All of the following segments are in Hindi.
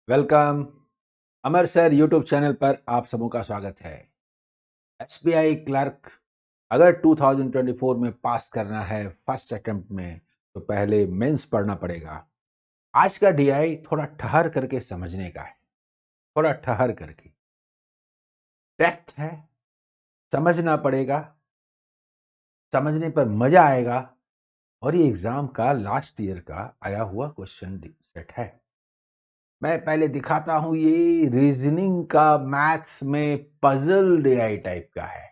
वेलकम। अमर सर यूट्यूब चैनल पर आप सबों का स्वागत है। एसबीआई क्लर्क अगर 2024 में पास करना है फर्स्ट अटेम्प्ट में तो पहले मेंस पढ़ना पड़ेगा। आज का डीआई थोड़ा ठहर करके समझने का है, थोड़ा ठहर करके डेप्थ है, समझना पड़ेगा, समझने पर मजा आएगा। और ये एग्जाम का लास्ट ईयर का आया हुआ क्वेश्चन सेट है। मैं पहले दिखाता हूं, ये रीजनिंग का मैथ्स में पजल डीआई टाइप का है।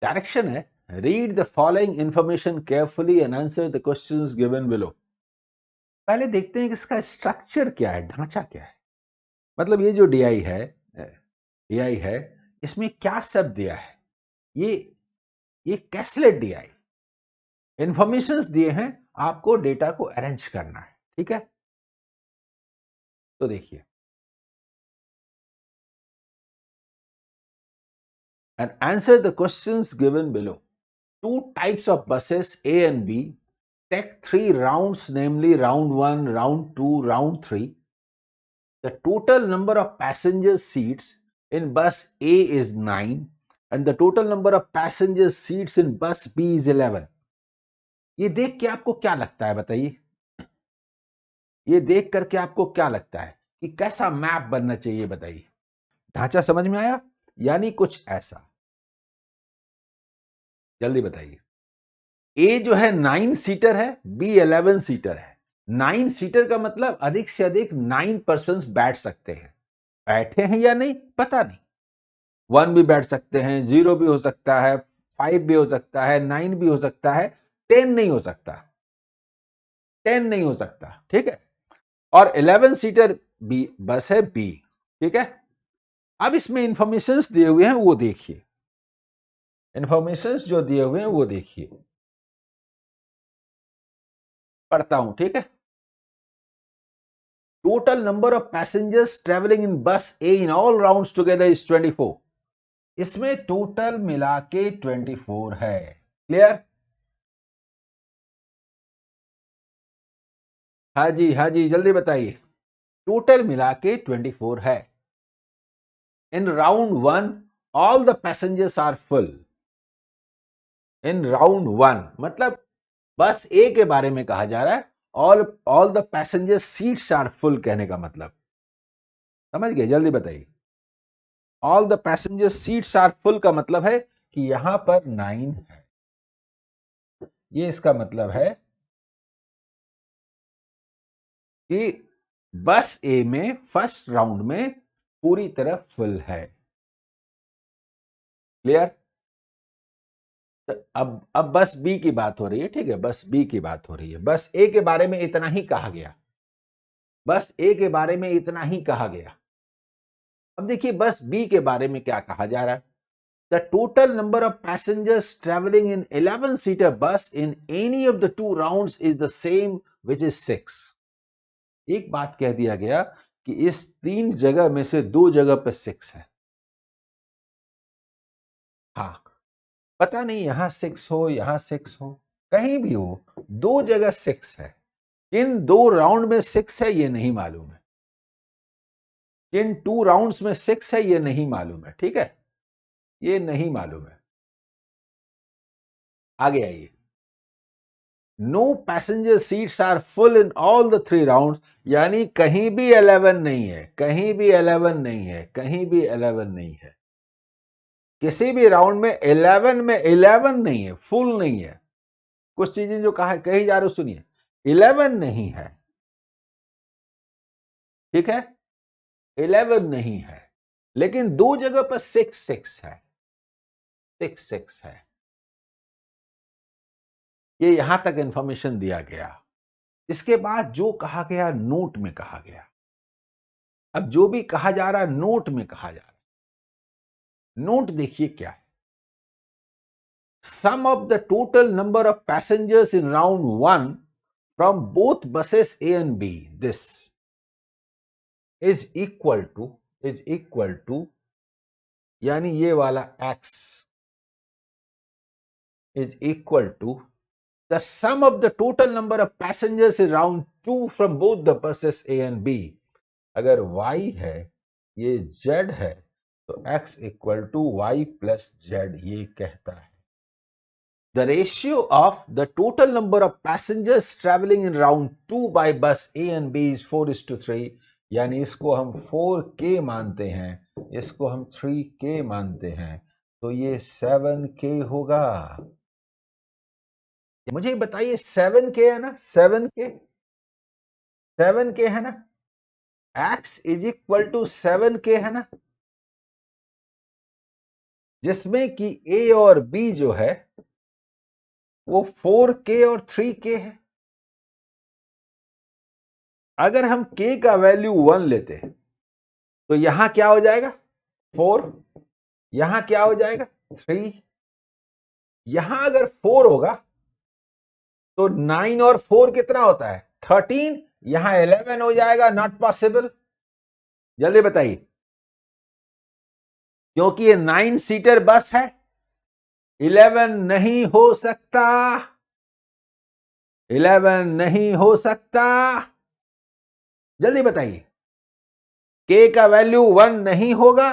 डायरेक्शन है, read the following information carefully and answer the questions given below. पहले देखते हैं कि इसका स्ट्रक्चर क्या है, ढांचा क्या है। मतलब ये जो डीआई है, इसमें क्या सब दिया है। ये कैसलेट डीआई इंफॉर्मेशंस दिए हैं, आपको डेटा को अरेंज करना है। ठीक है, तो देखिए, and answer the questions given below. Two types of buses A and B take 3 rounds, namely round 1, round 2, round 3. The total number of passenger seats in bus A is 9 and the total number of passenger seats in bus B is 11. ये देख के आपको क्या लगता है बताइए? ये देख करके आपको क्या लगता है कि कैसा मैप बनना चाहिए बताइए? ढांचा समझ में आया? यानी कुछ ऐसा, जल्दी बताइए। ए जो है 9 सीटर है, बी 11 सीटर है। 9 सीटर का मतलब अधिक से अधिक 9 पर्सन बैठ सकते हैं। बैठे हैं या नहीं पता नहीं, 1 भी बैठ सकते हैं, 0 भी हो सकता है, 5 भी हो सकता है, 9 भी हो सकता है, 10 नहीं हो सकता, 10 नहीं हो सकता। ठीक है, और 11 सीटर बी बस है बी। ठीक है, अब इसमें इंफॉर्मेशंस दिए हुए हैं वो देखिए, इंफॉर्मेशंस जो दिए हुए हैं वो देखिए, पढ़ता हूं। ठीक है, total number of passengers traveling in bus A in all rounds together is 24. इसमें टोटल मिला के 24 है। क्लियर? हाँ जी जल्दी बताइए। टोटल मिला के 24 है। In round 1 all the passengers are full. In round 1 मतलब बस ए के बारे में कहा जा रहा है। All the passenger seats are full कहने का मतलब समझ गए? जल्दी बताइए। All the passenger seats are full का मतलब है कि यहां पर 9 है। ये इसका मतलब है कि बस ए में फर्स्ट राउंड में पूरी तरह फुल है। क्लियर? अब बस बी की बात हो रही है। ठीक है, बस बी की बात हो रही है। बस ए के बारे में इतना ही कहा गया, बस ए के बारे में इतना ही कहा गया। अब देखिए बस बी के बारे में क्या कहा जा रहा है। The total number of passengers travelling in 11 seater bus in any of the 2 rounds is the same which is 6। एक बात कह दिया गया कि इस 3 जगह में से 2 जगह पर 6 है। हाँ, पता नहीं यहां 6 हो यहां 6 हो, कहीं भी हो, 2 जगह 6 है। किन 2 राउंड में 6 है ये नहीं मालूम है, किन 2 राउंड्स में 6 है ये नहीं मालूम है। ठीक है, ये नहीं मालूम है। आगे आइए। No passenger seats are full in all the 3 round, यानी कहीं भी 11 नहीं है, कहीं भी 11 नहीं है, कहीं भी 11 नहीं है। किसी भी राउंड में 11 नहीं है, फुल नहीं है। कुछ चीजें जो कहा कही जा रही सुनिए, 11 नहीं है। ठीक है, 11 नहीं है, लेकिन 2 जगह पर 6 है, 6 है। ये यहां तक इंफॉर्मेशन दिया गया। इसके बाद जो कहा गया नोट में कहा गया। अब जो भी कहा जा रहा है नोट में कहा जा रहा है, नोट देखिए क्या है। Sum of the total number of passengers in round 1 from both buses A and B, this is equal to यानी ये वाला x is equal to the sum of the total number of passengers in round 2 from both the buses A and B. अगर y है, ये z है, तो x equal to y plus z, ये कहता है the ratio of the total number of passengers traveling in round 2 by bus A and B is 4:3, यानी इसको हम 4k मानते हैं, इसको हम 3k मानते हैं, तो ये 7k होगा। मुझे बताइए 7k है ना, 7k है ना, x is equal to 7k है ना, जिसमें कि A और B जो है वो 4k और 3k है। अगर हम k का वैल्यू 1 लेते हैं तो यहां क्या हो जाएगा 4, यहां क्या हो जाएगा 3, यहां अगर 4 होगा तो 9 और 4 कितना होता है 13, यहां 11 हो जाएगा, नॉट पॉसिबल। जल्दी बताइए, क्योंकि ये 9 सीटर बस है, 11 नहीं हो सकता, 11 नहीं हो सकता। जल्दी बताइए, के का वैल्यू 1 नहीं होगा।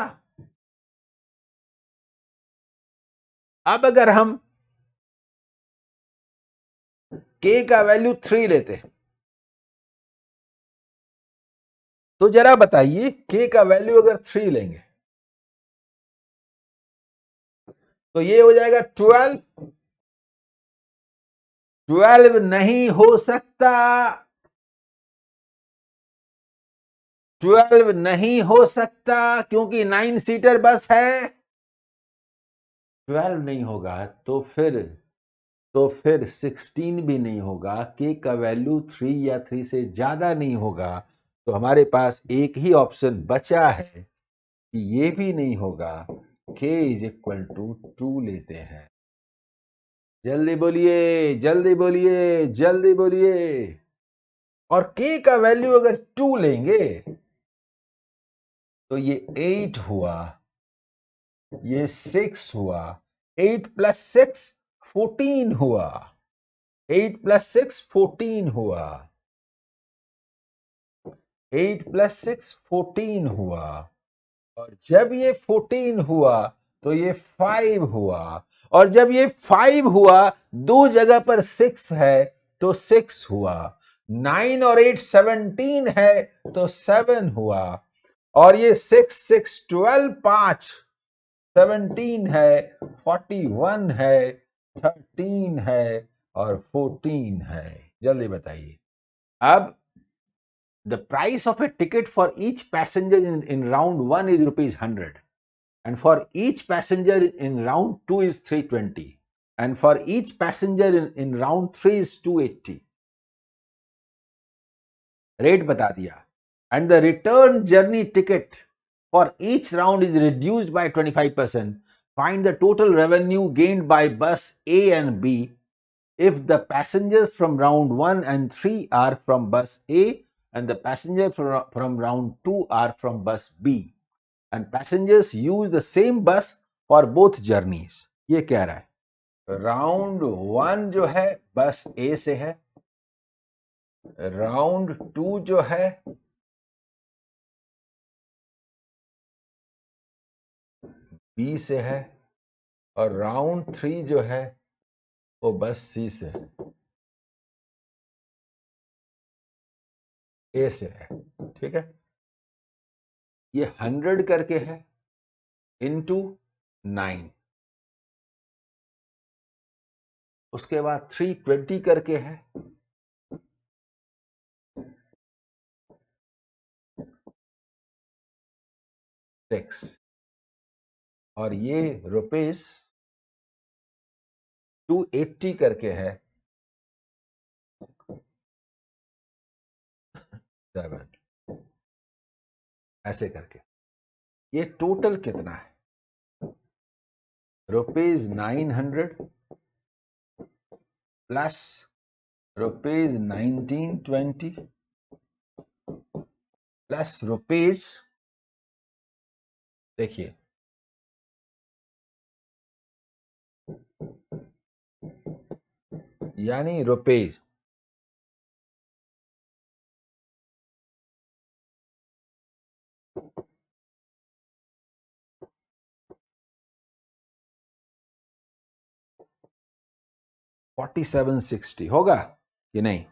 अब अगर हम के का वैल्यू 3 लेते तो जरा बताइए के का वैल्यू अगर 3 लेंगे तो ये हो जाएगा 12, 12 नहीं हो सकता, 12 नहीं हो सकता, क्योंकि 9 सीटर बस है, 12 नहीं होगा तो फिर 16 भी नहीं होगा, के का वैल्यू 3 या 3 से ज्यादा नहीं होगा, तो हमारे पास एक ही ऑप्शन बचा है कि ये भी नहीं होगा, k इज इक्वल टू 2 लेते हैं। जल्दी बोलिए, जल्दी बोलिए, जल्दी बोलिए। और k का वैल्यू अगर 2 लेंगे तो ये 8 हुआ, ये 6 हुआ, 8 प्लस 6 14 हुआ, 8 प्लस 6 14 हुआ, 8 प्लस 6 14 हुआ, और जब ये 14 हुआ तो ये 5 हुआ, और जब ये 5 हुआ, दो जगह पर 6 है तो 6 हुआ, 9 और 8 17 है तो 7 हुआ, और ये 6 6 12 5 17 है, 41 है, 13 है और 14 है। जल्दी बताइए। अब the price of a ticket for each passenger in round 1 is rupees 100, and for each passenger in round 2 is 320, and for each passenger in round 3 is 280. Rate बता दिया, and the return journey ticket for each round is reduced by 25%. Find the total revenue gained by bus A and B if the passengers from round 1 and 3 are from bus A and the passengers from round 2 are from bus B, and passengers use the same bus for both journeys. ये कह रहा है राउंड 1 जो है बस ए से है, राउंड 2 जो है बी से है, और राउंड 3 जो है वो बस सी से है, ए से है। ठीक है, ये 100 करके है इंटू 9, उसके बाद 320 करके है, 6, और ये रुपीस 280 करके है 7, ऐसे करके। ये टोटल कितना है rupees 900 plus rupees 1920 plus rupees, देखिए यानी रुपीज 4760 होगा कि नहीं?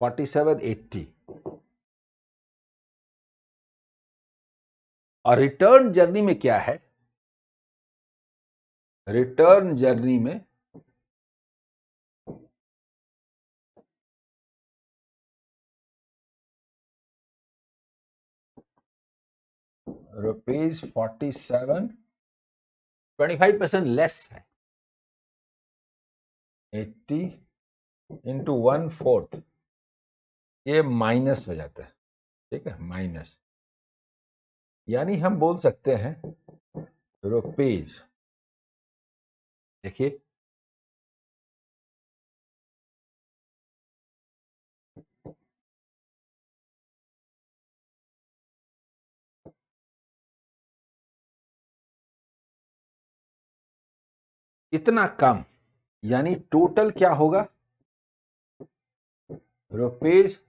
4780। और रिटर्न जर्नी में क्या है? रिटर्न जर्नी में ₹47, 25% लेस है। 80 इंटू 1/4 ये माइनस हो जाता है, ठीक है, माइनस। यानी हम बोल सकते हैं रुपीज, देखिए इतना कम, यानी टोटल क्या होगा? Rupees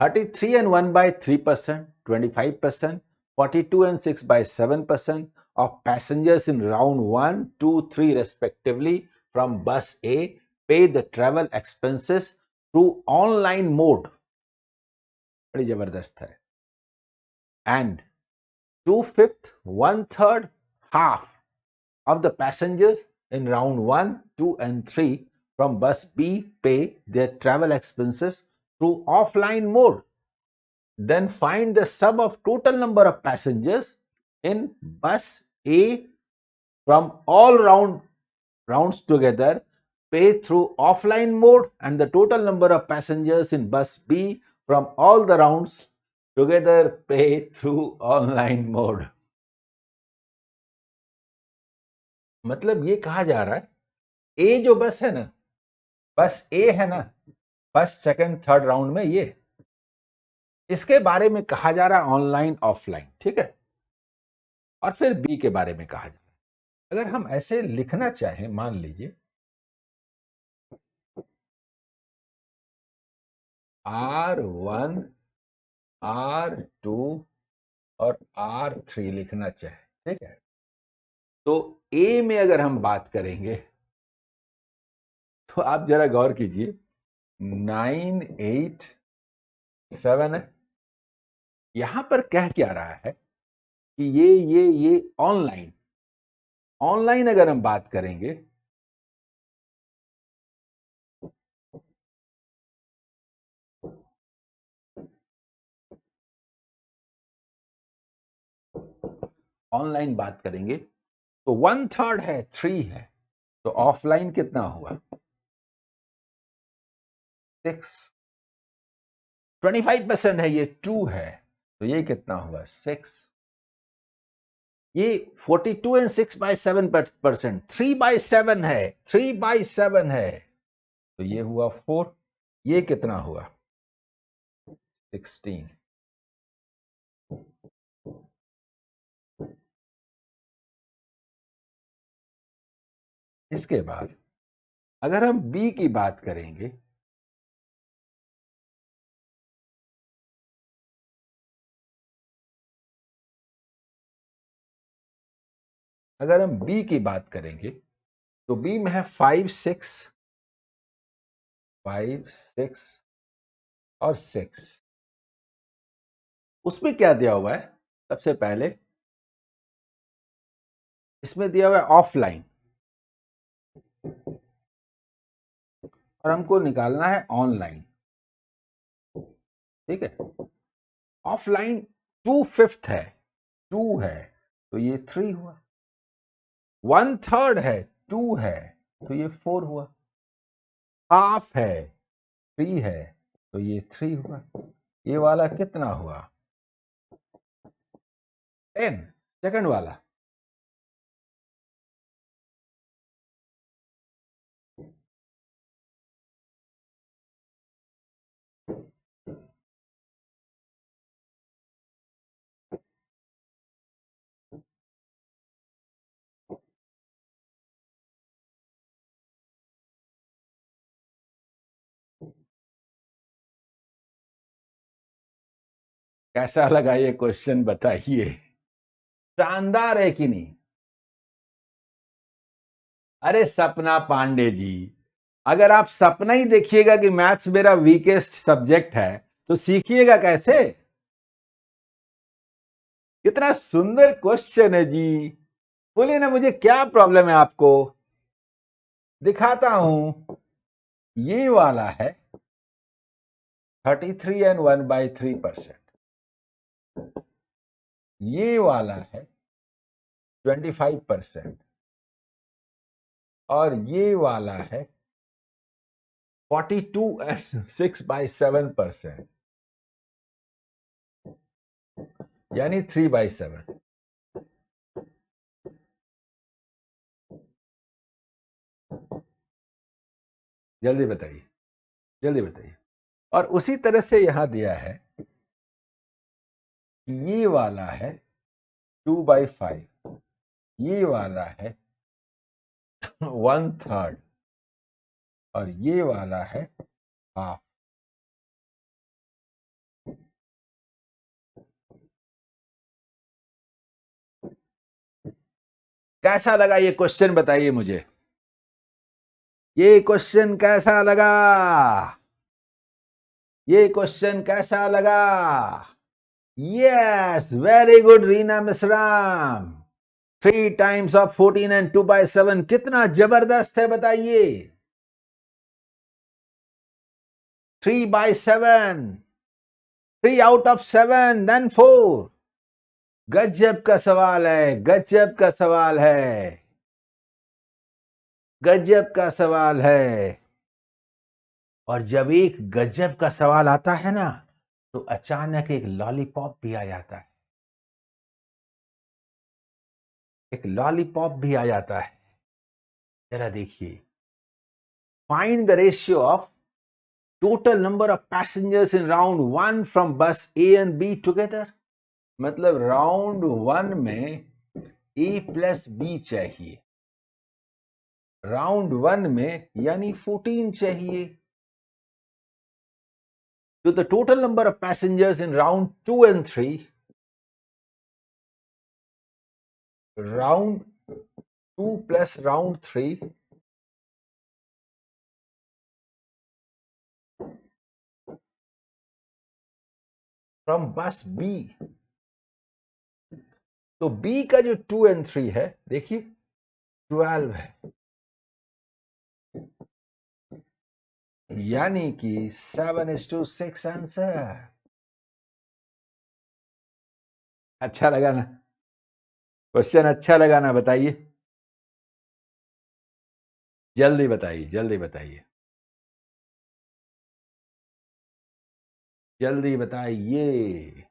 33 and 1 by 3%, 25%, 42 and 6 by 7% of passengers in round 1, 2, 3 respectively from bus A pay the travel expenses through online mode. बड़ी जबरदस्त है। And 2/5, 1/3, half of the passengers in round 1, 2 and 3 from bus B pay their travel expenses through offline mode. Then find the sum of total number of passengers in bus A from all rounds together pay through offline mode and the total number of passengers in bus B from all the rounds together pay through online mode. मतलब ये कहा जा रहा है, ए जो बस है ना, बस ए है ना, फर्स्ट सेकंड थर्ड राउंड में, ये इसके बारे में कहा जा रहा है ऑनलाइन ऑफलाइन, ठीक है। और फिर बी के बारे में कहा जा रहा है। अगर हम ऐसे लिखना चाहें, मान लीजिए R1, R2 और R3 लिखना चाहें, ठीक है। तो ए में अगर हम बात करेंगे तो आप जरा गौर कीजिए, 987 है। यहां पर कह क्या रहा है कि ये ऑनलाइन, ऑनलाइन अगर हम बात करेंगे ऑनलाइन बात करेंगे तो 1/3 है, 3 है, तो ऑफलाइन कितना हुआ? 6। 25% है, ये 2 है, तो ये कितना हुआ? 6। ये 42 एंड 6 by 7%, 3 by 7 है, 3 by 7 है, तो ये हुआ 4। ये कितना हुआ? 16। इसके बाद अगर हम बी की बात करेंगे, अगर हम बी की बात करेंगे तो बी में है 5, 6, 5, 6 और 6। उसमें क्या दिया हुआ है? सबसे पहले इसमें दिया हुआ है ऑफलाइन, और हमको निकालना है ऑनलाइन, ठीक है। ऑफलाइन 2/5 है, 2 है, तो ये 3 हुआ। 1/3 है, 2 है, तो ये 4 हुआ। हाफ है, 3 है, तो ये 3 हुआ। ये वाला कितना हुआ? 10। सेकंड वाला कैसा लगा ये क्वेश्चन बताइए, शानदार है कि नहीं? अरे सपना पांडे जी, अगर आप सपना ही देखिएगा कि मैथ्स मेरा वीकेस्ट सब्जेक्ट है तो सीखिएगा कैसे? कितना सुंदर क्वेश्चन है जी। बोलिए ना, मुझे क्या प्रॉब्लम है आपको? दिखाता हूं। ये वाला है 33 एंड 1/3%। ये वाला है 25%। और ये वाला है 42 एंड 6/7%, यानी 3/7। जल्दी बताइए, जल्दी बताइए। और उसी तरह से यहां दिया है कि ये वाला है 2/5, ये वाला है 1/3, और ये वाला है हाफ। कैसा लगा ये क्वेश्चन बताइए मुझे, ये क्वेश्चन कैसा लगा? ये क्वेश्चन कैसा लगा? Yes, very good Reena Mishram. 3 times of 14 and 2/7 कितना जबरदस्त है बताइए। 3/7, 3 आउट ऑफ 7, देन 4। गजब का सवाल है, गजब का सवाल है, गजब का सवाल है। और जब एक गजब का सवाल आता है ना, तो अचानक एक लॉलीपॉप भी आ जाता है, एक लॉलीपॉप भी आ जाता है। जरा देखिए, find the ratio of total number of passengers in round 1 from बस ए एंड बी टुगेदर। मतलब राउंड 1 में ए प्लस बी चाहिए, राउंड 1 में यानी 14 चाहिए। तो the total number of passengers in round 2 and 3, round 2 plus round 3, from बस बी। तो बी का जो 2 एंड 3 है, देखिए 12 है, यानी कि 7:6 आंसर। अच्छा लगा ना क्वेश्चन? अच्छा लगा ना? बताइए, जल्दी बताइए, जल्दी बताइए, जल्दी बताइए।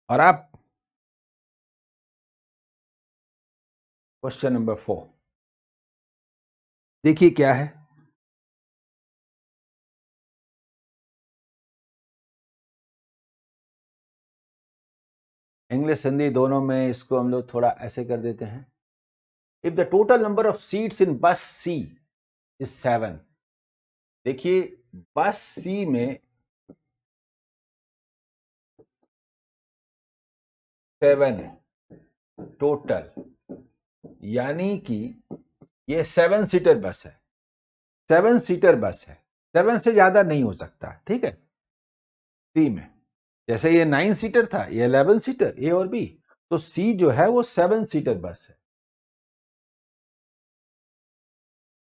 और आप क्वेश्चन नंबर 4 देखिए क्या है। इंग्लिश हिंदी दोनों में इसको हम लोग थोड़ा ऐसे कर देते हैं। If the total number of seats in बस सी इज 7। देखिए, बस सी में 7 है टोटल, यानी कि ये 7 सीटर बस है, 7 सीटर बस है, 7 से ज्यादा नहीं हो सकता, ठीक है। सी में जैसे ये 9 सीटर था, ये 11 सीटर, ए और बी, तो सी जो है वो 7 सीटर बस है।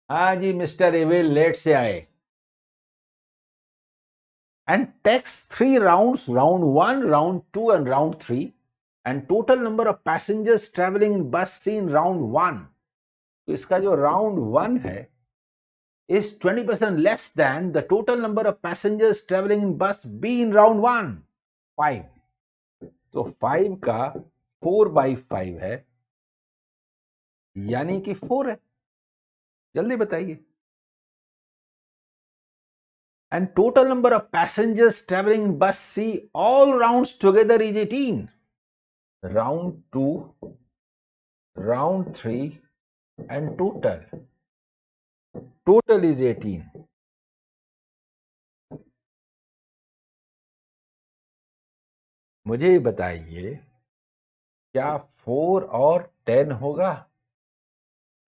हाँ जी मिस्टर एविल, लेट से आए। And takes 3 rounds, round 1, round 2 and round 3, and total number of passengers traveling in bus C in round 1। तो इसका जो round 1 है is 20% less than the total number of passengers traveling in bus B in round 1, 5। तो 5 का 4/5 है, यानी कि 4 है। जल्दी बताइए। and total number of passengers traveling in bus C all rounds together is 18. Round 2, round 3 and total is 18. मुझे बताइए, क्या 4 और 10 होगा?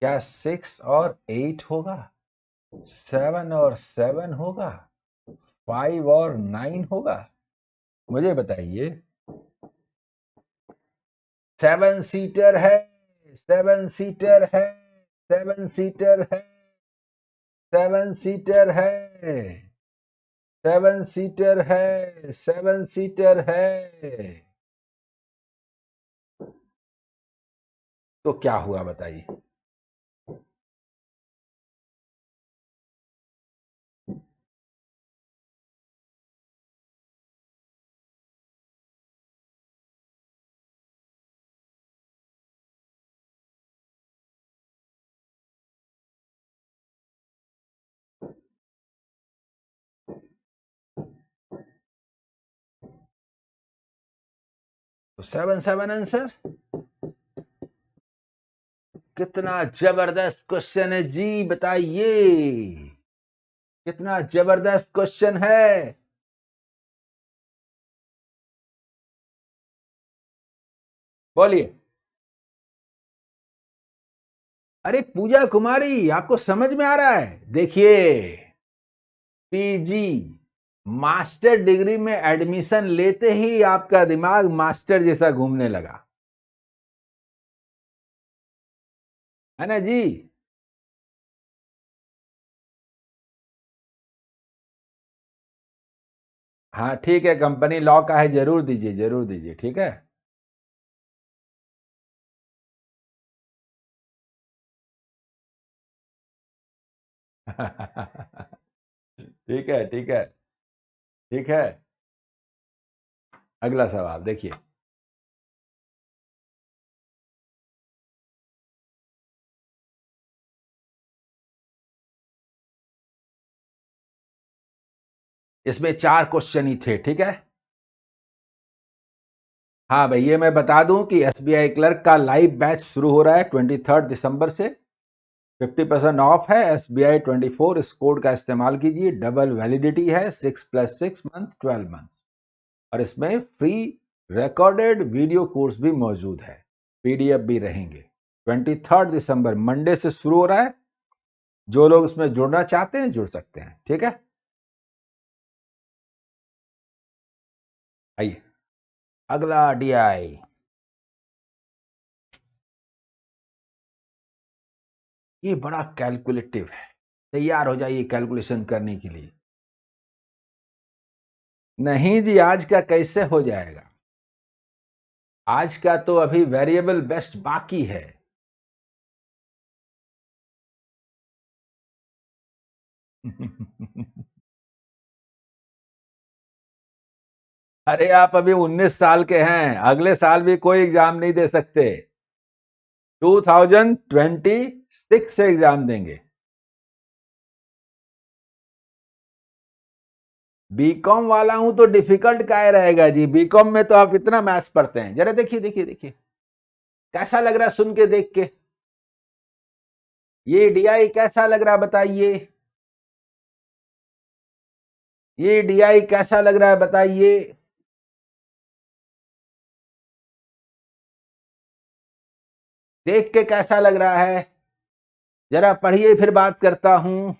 क्या 6 और 8 होगा? 7 और 7 होगा? 5 और 9 होगा? मुझे बताइए। 7 सीटर है, 7 सीटर है, 7 सीटर है, 7 सीटर है, 7 सीटर है, 7 सीटर है। तो क्या हुआ बताइए? तो 7 7 आंसर। कितना जबरदस्त क्वेश्चन है जी, बताइए। कितना जबरदस्त क्वेश्चन है। बोलिए। अरे पूजा कुमारी, आपको समझ में आ रहा है? देखिए, पीजी मास्टर डिग्री में एडमिशन लेते ही आपका दिमाग मास्टर जैसा घूमने लगा, है ना जी? हाँ ठीक है, कंपनी लॉ का है, जरूर दीजिए, जरूर दीजिए, ठीक है। ठीक है, ठीक है, ठीक है। अगला सवाल देखिए। इसमें 4 क्वेश्चन ही थे, ठीक है। हाँ भाई, ये मैं बता दूं कि एसबीआई क्लर्क का लाइव बैच शुरू हो रहा है 23 दिसंबर से। 50% ऑफ है। SBI 24 इस कोड का इस्तेमाल कीजिए। डबल वैलिडिटी है, 6+6 मंथ 12 मंथ्स। और इसमें फ्री रिकॉर्डेड वीडियो कोर्स भी मौजूद है, PDF भी रहेंगे। 23 दिसंबर मंडे से शुरू हो रहा है। जो लोग इसमें जुड़ना चाहते हैं जुड़ सकते हैं, ठीक है। आइए अगला DI। ये बड़ा कैलकुलेटिव है, तैयार हो जाइए कैलकुलेशन करने के लिए। नहीं जी, आज का कैसे हो जाएगा? आज का तो अभी वेरिएबल बेस्ट बाकी है। अरे आप अभी 19 साल के हैं, अगले साल भी कोई एग्जाम नहीं दे सकते। 2026 से एग्जाम देंगे। बीकॉम वाला हूं तो डिफिकल्ट क्या रहेगा जी? बीकॉम में तो आप इतना मैथ्स पढ़ते हैं। जरा देखिए, देखिए, देखिए, कैसा लग रहा है सुन के, देख के? ये DI कैसा लग रहा है बताइए? ये DI कैसा लग रहा है बताइए? देख के कैसा लग रहा है? जरा पढ़िए, फिर बात करता हूं।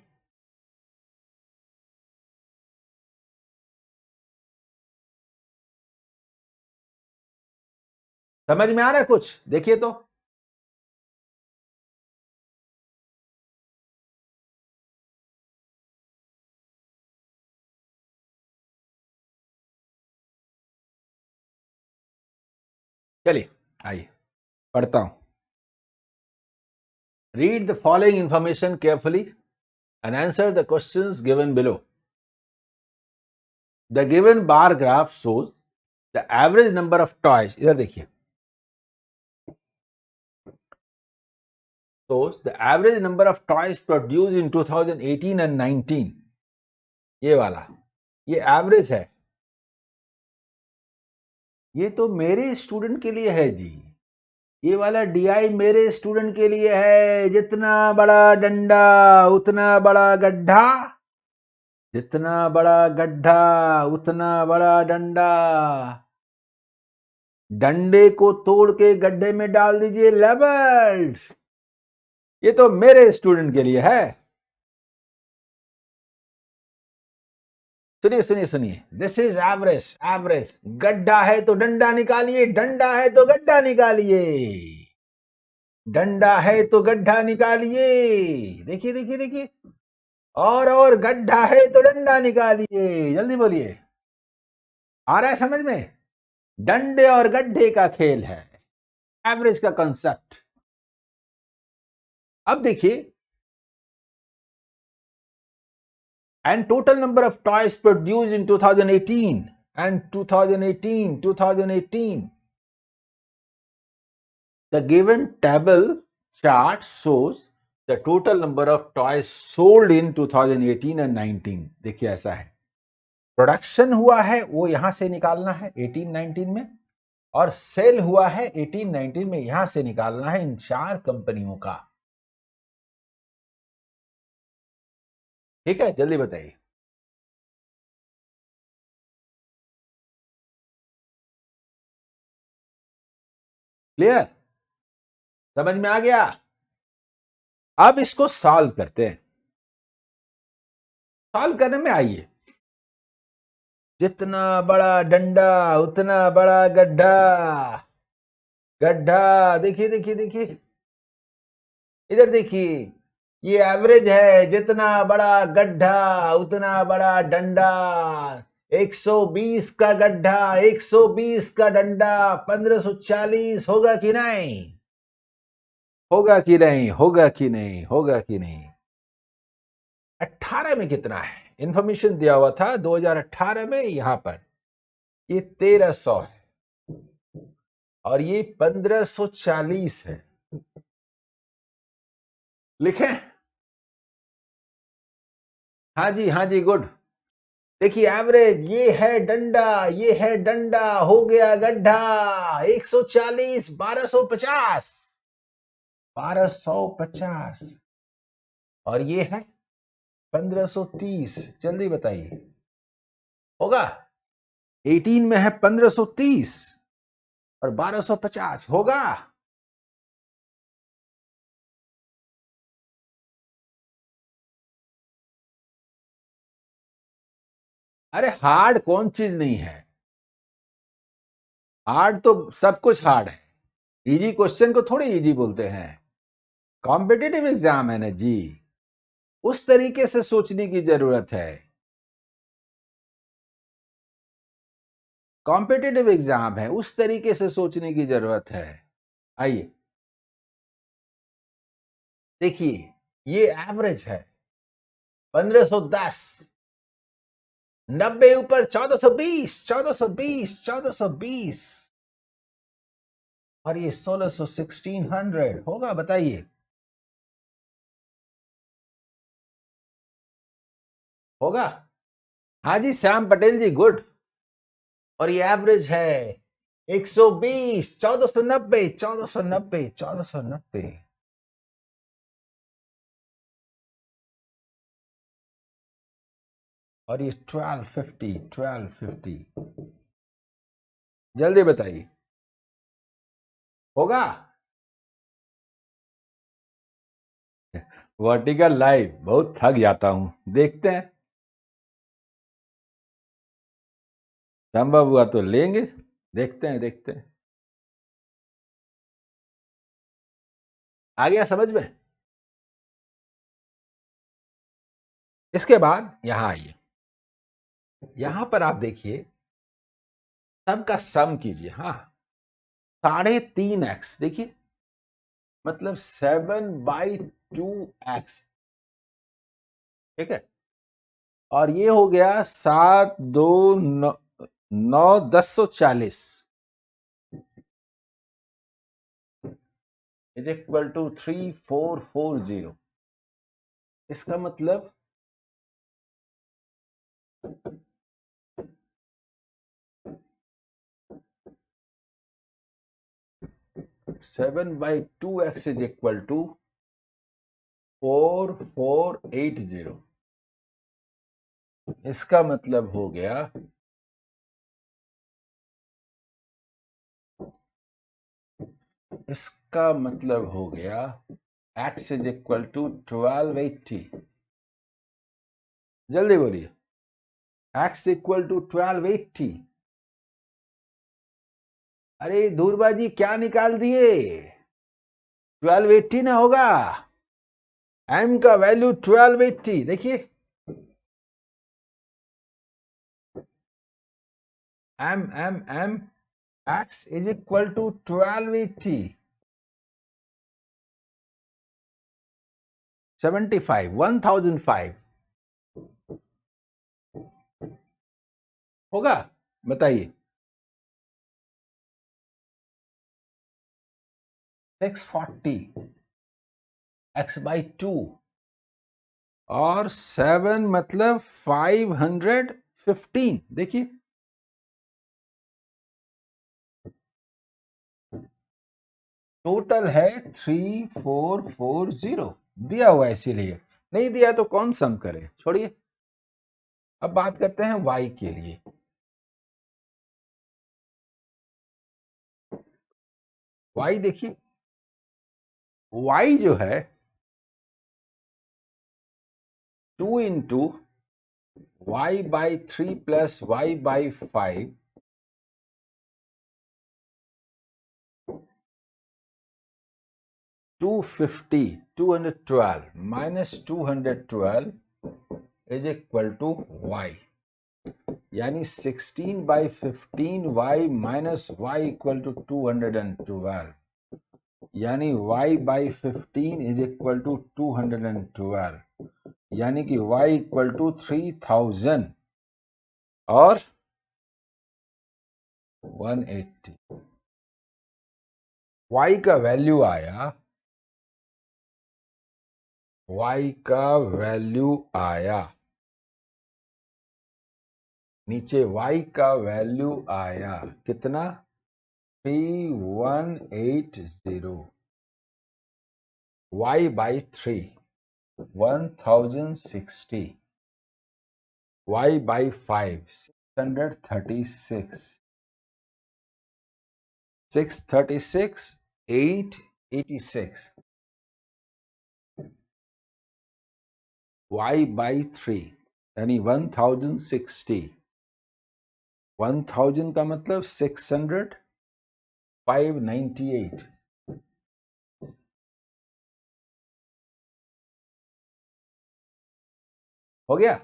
समझ में आ रहा है कुछ? देखिए तो। चलिए आइए पढ़ता हूं। Read the following information carefully and answer the questions given below. The given bar graph shows the average number of toys. इधर देखिए, shows the average number of toys produced in 2018 and 19 ये वाला, ये एवरेज है। ये तो मेरे स्टूडेंट के लिए है जी। ये वाला DI मेरे स्टूडेंट के लिए है। जितना बड़ा डंडा उतना बड़ा गड्ढा, जितना बड़ा गड्ढा उतना बड़ा डंडा, डंडे को तोड़ के गड्ढे में डाल दीजिए लेवल। ये तो मेरे स्टूडेंट के लिए है। सुनिए सुनिए सुनिए, दिस इज एवरेज। एवरेज, गड्ढा है तो डंडा निकालिए, डंडा है तो गड्ढा निकालिए, डंडा है तो गड्ढा निकालिए। देखिए देखिए देखिए, और गड्ढा है तो डंडा निकालिए। जल्दी बोलिए, आ रहा है समझ में? डंडे और गड्ढे का खेल है एवरेज का कंसेप्ट। अब देखिए, and total number of toys produced in 2018 and 2018 the given table chart shows the total number of toys sold in 2018 and 19। देखिए ऐसा है, प्रोडक्शन हुआ है वो यहां से निकालना है 18-19 में, और सेल हुआ है 18-19 में, यहां से निकालना है इन चार कंपनियों का। ठीक है, जल्दी बताइए। क्लियर? समझ में आ गया? अब इसको सॉल्व करते हैं। सॉल्व करने में आइए, जितना बड़ा डंडा उतना बड़ा गड्ढा, गड्ढा देखिए देखिए देखिए, इधर देखिए, ये एवरेज है। जितना बड़ा गड्ढा उतना बड़ा डंडा। 120 का गड्ढा, 120 का डंडा, 1540 होगा कि नहीं? होगा कि नहीं? होगा कि नहीं? होगा कि नहीं? 18 में कितना है? इंफॉर्मेशन दिया हुआ था 2018 में, यहां पर ये 1300 है और ये 1540 है। लिखें? हाँ जी, हाँ जी, गुड। देखिए एवरेज, ये है डंडा, ये है डंडा, हो गया गड्ढा। 140, 1250, 1250, और ये है 1530। जल्दी बताइए, होगा? 18 में है 1530 और 1250, होगा? अरे हार्ड कौन चीज नहीं है? हार्ड तो सब कुछ हार्ड है। इजी क्वेश्चन को थोड़ी इजी बोलते हैं। कॉम्पिटिटिव एग्जाम है ना जी, उस तरीके से सोचने की जरूरत है। कॉम्पिटिटिव एग्जाम है, उस तरीके से सोचने की जरूरत है। आइए देखिए, ये एवरेज है 1510, 90 ऊपर 1420, 1420, 1420, और ये 1600, 1600 होगा? बताइए, होगा? हाँ जी श्याम पटेल जी, गुड। और ये एवरेज है 120, 1490, 1490, 1490, और ये 1250, 1250। जल्दी बताइए, होगा? वर्टिकल लाइव बहुत थक जाता हूं, देखते हैं, संभव हुआ तो लेंगे। देखते हैं देखते हैं। आ गया समझ में? इसके बाद यहां आइए, यहां पर आप देखिए, सम का सम कीजिए। हाँ, 3.5x, देखिए मतलब 7/2x। ठीक है, और ये हो गया 7, 2, 9, 1040 इज इक्वल टू 3440। इसका मतलब 7/2x इज इक्वल टू 4480। इसका मतलब हो गया x इज इक्वल टू 1280। जल्दी बोलिए, x इक्वल टू 1280। अरे धूर्वा जी क्या निकाल दिए? 1280 ना होगा, m का वैल्यू 1280। देखिए m x is equal to 1280। 75 1005 होगा, बताइए। 640 x/2 और 7 मतलब 515। देखिए टोटल है 3440 दिया हुआ है, इसीलिए। नहीं दिया तो कौन सम करे, छोड़िए। अब बात करते हैं y के लिए। y देखिए, y जो है 2 into y/3 plus y/5 250 212 minus 212 is equal to y, यानी 16/15 y minus y equal to 212, यानी y/15 इज इक्वल टू 212, यानी कि y इक्वल टू 3000 और 180। y का वैल्यू आया, नीचे y का वैल्यू आया कितना? 3180। y/3 1060, y/5 636, 886, y/3 यानी 1060। 1000 का मतलब 600, 598। हो गया?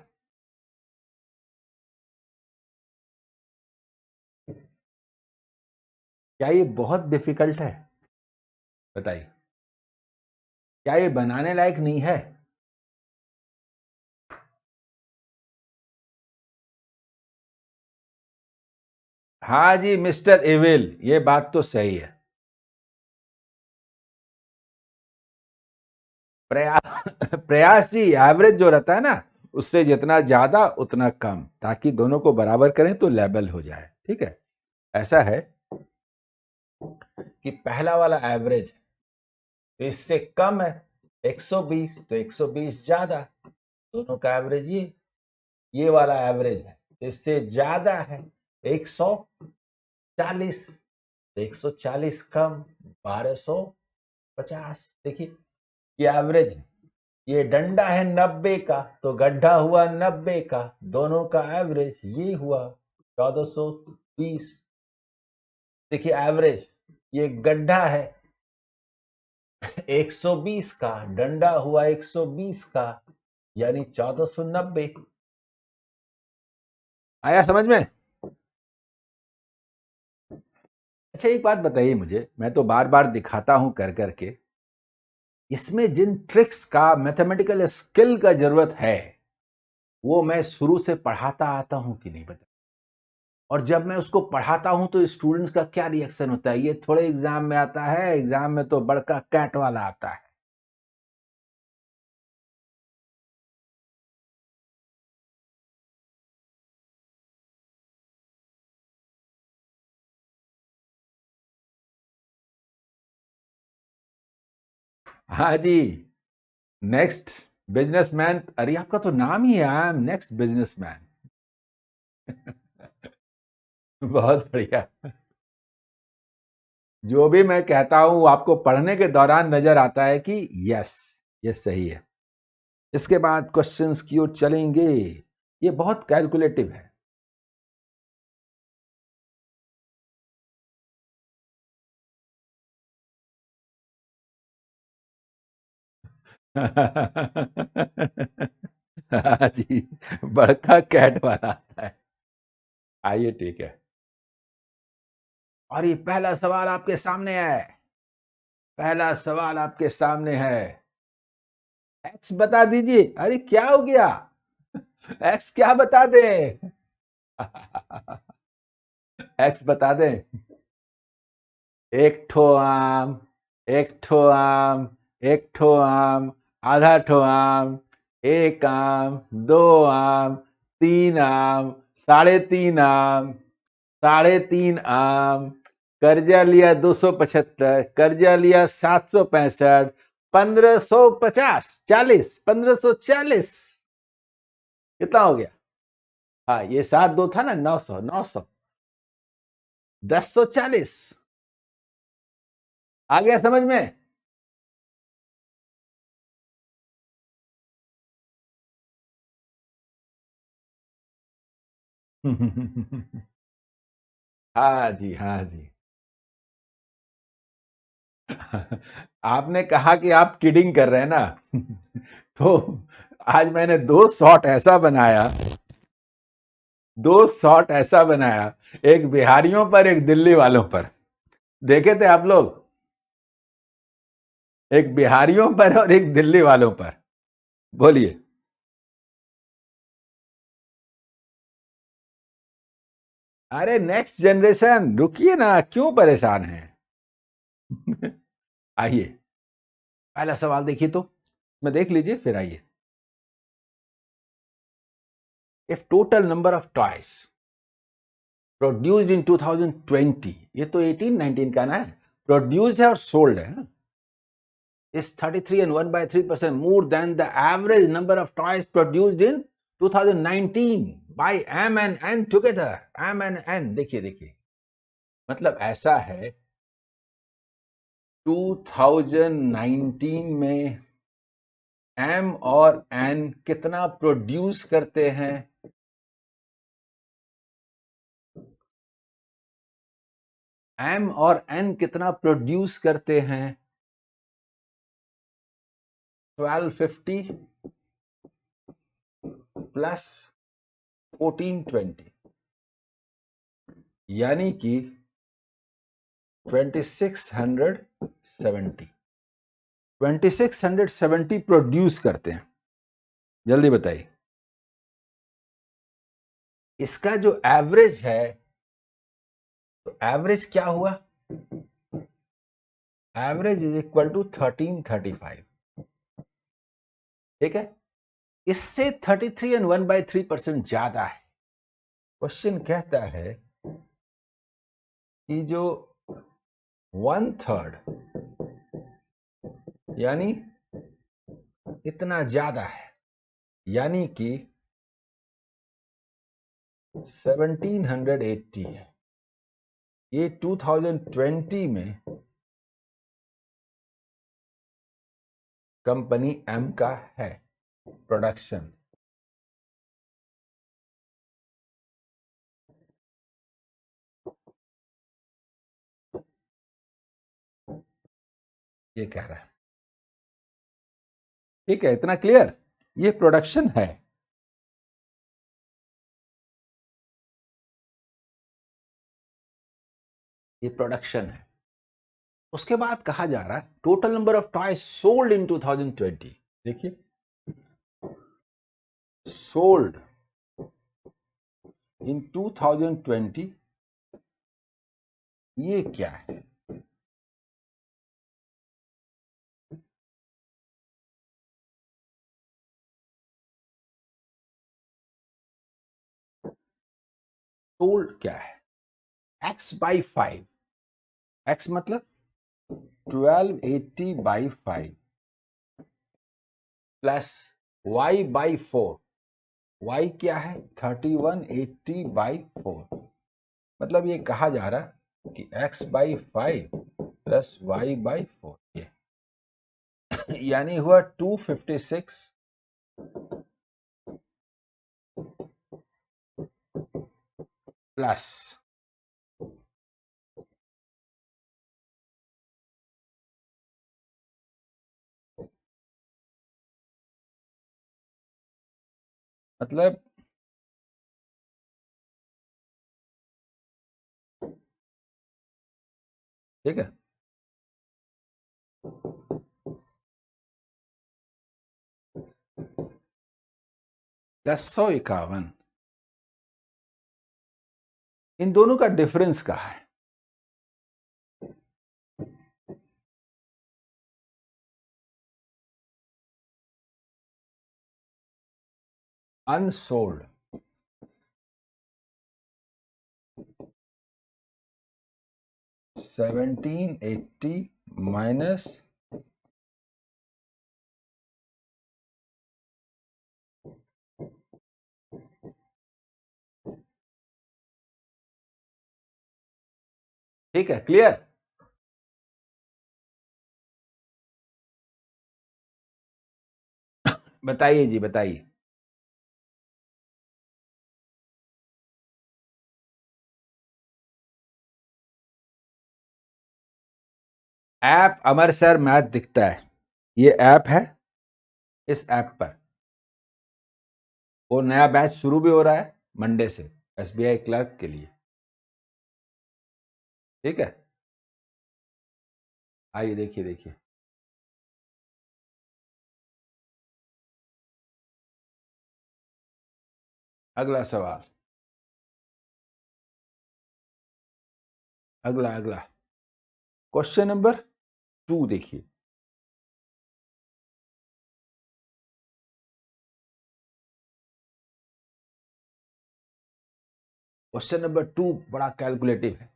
क्या ये बहुत डिफिकल्ट है? बताइए, क्या ये बनाने लायक नहीं है? हाँ जी मिस्टर एविल, ये बात तो सही है। प्रयास जी, एवरेज जो रहता है ना, उससे जितना ज्यादा उतना कम, ताकि दोनों को बराबर करें तो लेवल हो जाए। ठीक है, ऐसा है कि पहला वाला एवरेज तो इससे कम है 120, तो 120 ज्यादा, दोनों का एवरेज ये वाला एवरेज है, इससे ज्यादा है 140, 140 कम 1250। देखिए ये एवरेज है, ये डंडा है 90 का, तो गड्ढा हुआ 90 का, दोनों का एवरेज ये हुआ 1420। देखिए एवरेज, ये गड्ढा है 120 का, डंडा हुआ 120 का, यानी 1490। आया समझ में? अच्छा एक बात बताइए मुझे, मैं तो बार बार दिखाता हूं कर करके, इसमें जिन ट्रिक्स का, मैथमेटिकल स्किल का जरूरत है, वो मैं शुरू से पढ़ाता आता हूं कि नहीं बता? और जब मैं उसको पढ़ाता हूं तो स्टूडेंट्स का क्या रिएक्शन होता है? ये थोड़े एग्जाम में आता है, एग्जाम में तो बड़का कैट वाला आता है। हाँ जी, नेक्स्ट बिजनेसमैन। अरे आपका तो नाम ही है, आई एम नेक्स्ट बिजनेसमैन। बहुत बढ़िया। जो भी मैं कहता हूं आपको पढ़ने के दौरान नजर आता है कि यस, ये सही है। इसके बाद क्वेश्चंस की ओर चलेंगे। ये बहुत कैलकुलेटिव है। हाँ जी, बड़का कैट वाला आता है। आइए ठीक है। और ये पहला सवाल आपके सामने है। पहला सवाल आपके सामने है। एक्स बता दीजिए। अरे क्या हो गया? एक्स क्या बता दे? एक्स बता दें। एक ठो आम, एक ठो आम, एक ठो आम, आधा ठो आम, एक आम, दो आम, तीन आम, साढ़े तीन आम, साढ़े तीन आम, कर्जा लिया 275, कर्जा लिया 765, 1550, 40, 1540। कितना हो गया? हाँ, ये 7 2 था ना, 900, 900, 1040। आ गया समझ में? हाँ जी, हाँ जी। आपने कहा कि आप किडिंग कर रहे हैं ना। तो आज मैंने दो शॉट ऐसा बनाया, एक बिहारियों पर, एक दिल्ली वालों पर। देखे थे आप लोग? एक बिहारियों पर और एक दिल्ली वालों पर। बोलिए। अरे नेक्स्ट जनरेशन, रुकिए ना, क्यों परेशान हैं? आइए, पहला सवाल देखिए तो, मैं देख लीजिए फिर आइए। If total number of toys produced in 2020, ये तो 18 19 का ना है, प्रोड्यूस्ड है और सोल्ड है, is 33 and 1 by 3% more than the average number of toys produced in 2019 by M and N together. M and N, देखिए देखिए, मतलब ऐसा है 2019 में M और N कितना प्रोड्यूस करते हैं? M और N कितना प्रोड्यूस करते हैं? 1250 प्लस 1420, यानी कि 2670। 2670 प्रोड्यूस करते हैं। जल्दी बताइए। इसका जो एवरेज है, तो एवरेज क्या हुआ? Average is equal to 1335। ठीक है, इससे 33 एंड 1/3% ज्यादा है। क्वेश्चन कहता है कि जो 1/3 यानी इतना ज्यादा है, यानी कि 1780 है, ये 2020 में कंपनी एम का है प्रोडक्शन। ये कह रहा है। ठीक है, इतना क्लियर? ये प्रोडक्शन है। ये प्रोडक्शन है। उसके बाद कहा जा रहा है total number of toys sold in 2020। देखिए, सोल्ड इन 2020, ये क्या है? सोल्ड क्या है? x/5। x मतलब 1280/5, प्लस y बाई 4। y क्या है? 3180/4। मतलब ये कहा जा रहा कि x by 5 plus y by 4, ये यानी हुआ 256 प्लस मतलब ठीक है, 1051। इन दोनों का डिफरेंस क्या है? अनसोल्ड 1780 माइनस ठीक है, क्लियर? बताइए जी, बताइए। ऐप अमर सर मैथ दिखता है, ये ऐप है। इस ऐप पर वो नया बैच शुरू भी हो रहा है मंडे से एसबीआई क्लर्क के लिए, ठीक है। आइए देखिए, देखिए अगला सवाल, अगला अगला क्वेश्चन नंबर 2 देखिए। क्वेश्चन नंबर 2 बड़ा कैलकुलेटिव है।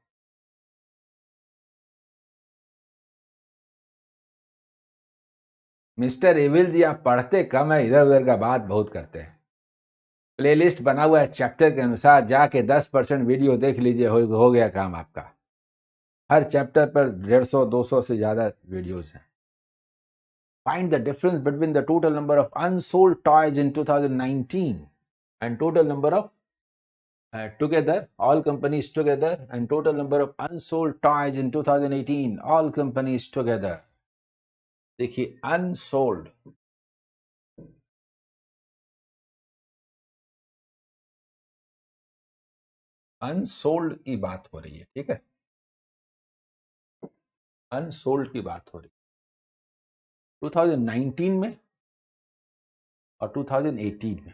मिस्टर एविल जी, आप पढ़ते कम है, इधर उधर का बात बहुत करते हैं। प्लेलिस्ट बना हुआ है चैप्टर के अनुसार, जाके 10% वीडियो देख लीजिए, हो गया काम आपका। हर चैप्टर पर 150-200 से ज्यादा वीडियोस हैं। Find the difference between the total number of unsold toys in 2019 and total number of together, all companies together, and total number of unsold toys in 2018, all companies together. देखिए unsold, unsold की बात हो रही है, ठीक है, unsold की बात हो रही है 2019 में और 2018 में।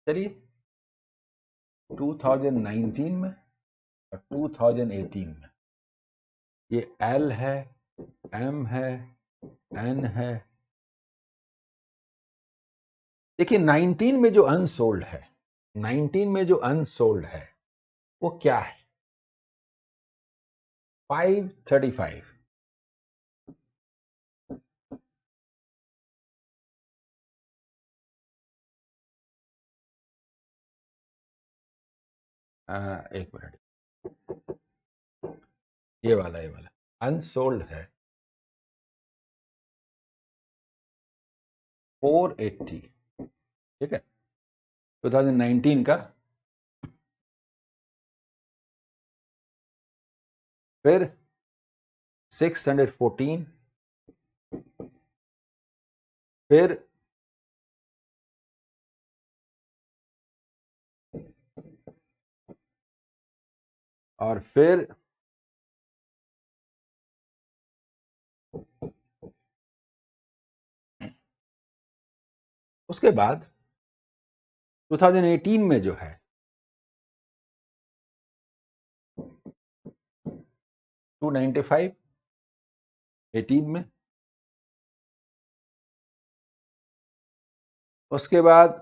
चलिए 2019 में और 2018 में, ये L है, M है, N है। देखिए 19 में जो अनसोल्ड है, 19 में जो अनसोल्ड है वो क्या है? 535। एक मिनट, ये वाला अनसोल्ड है 480, ठीक है, 2019 का। फिर 614, फिर और फिर उसके बाद 2018 में जो है 295, 18 में। उसके बाद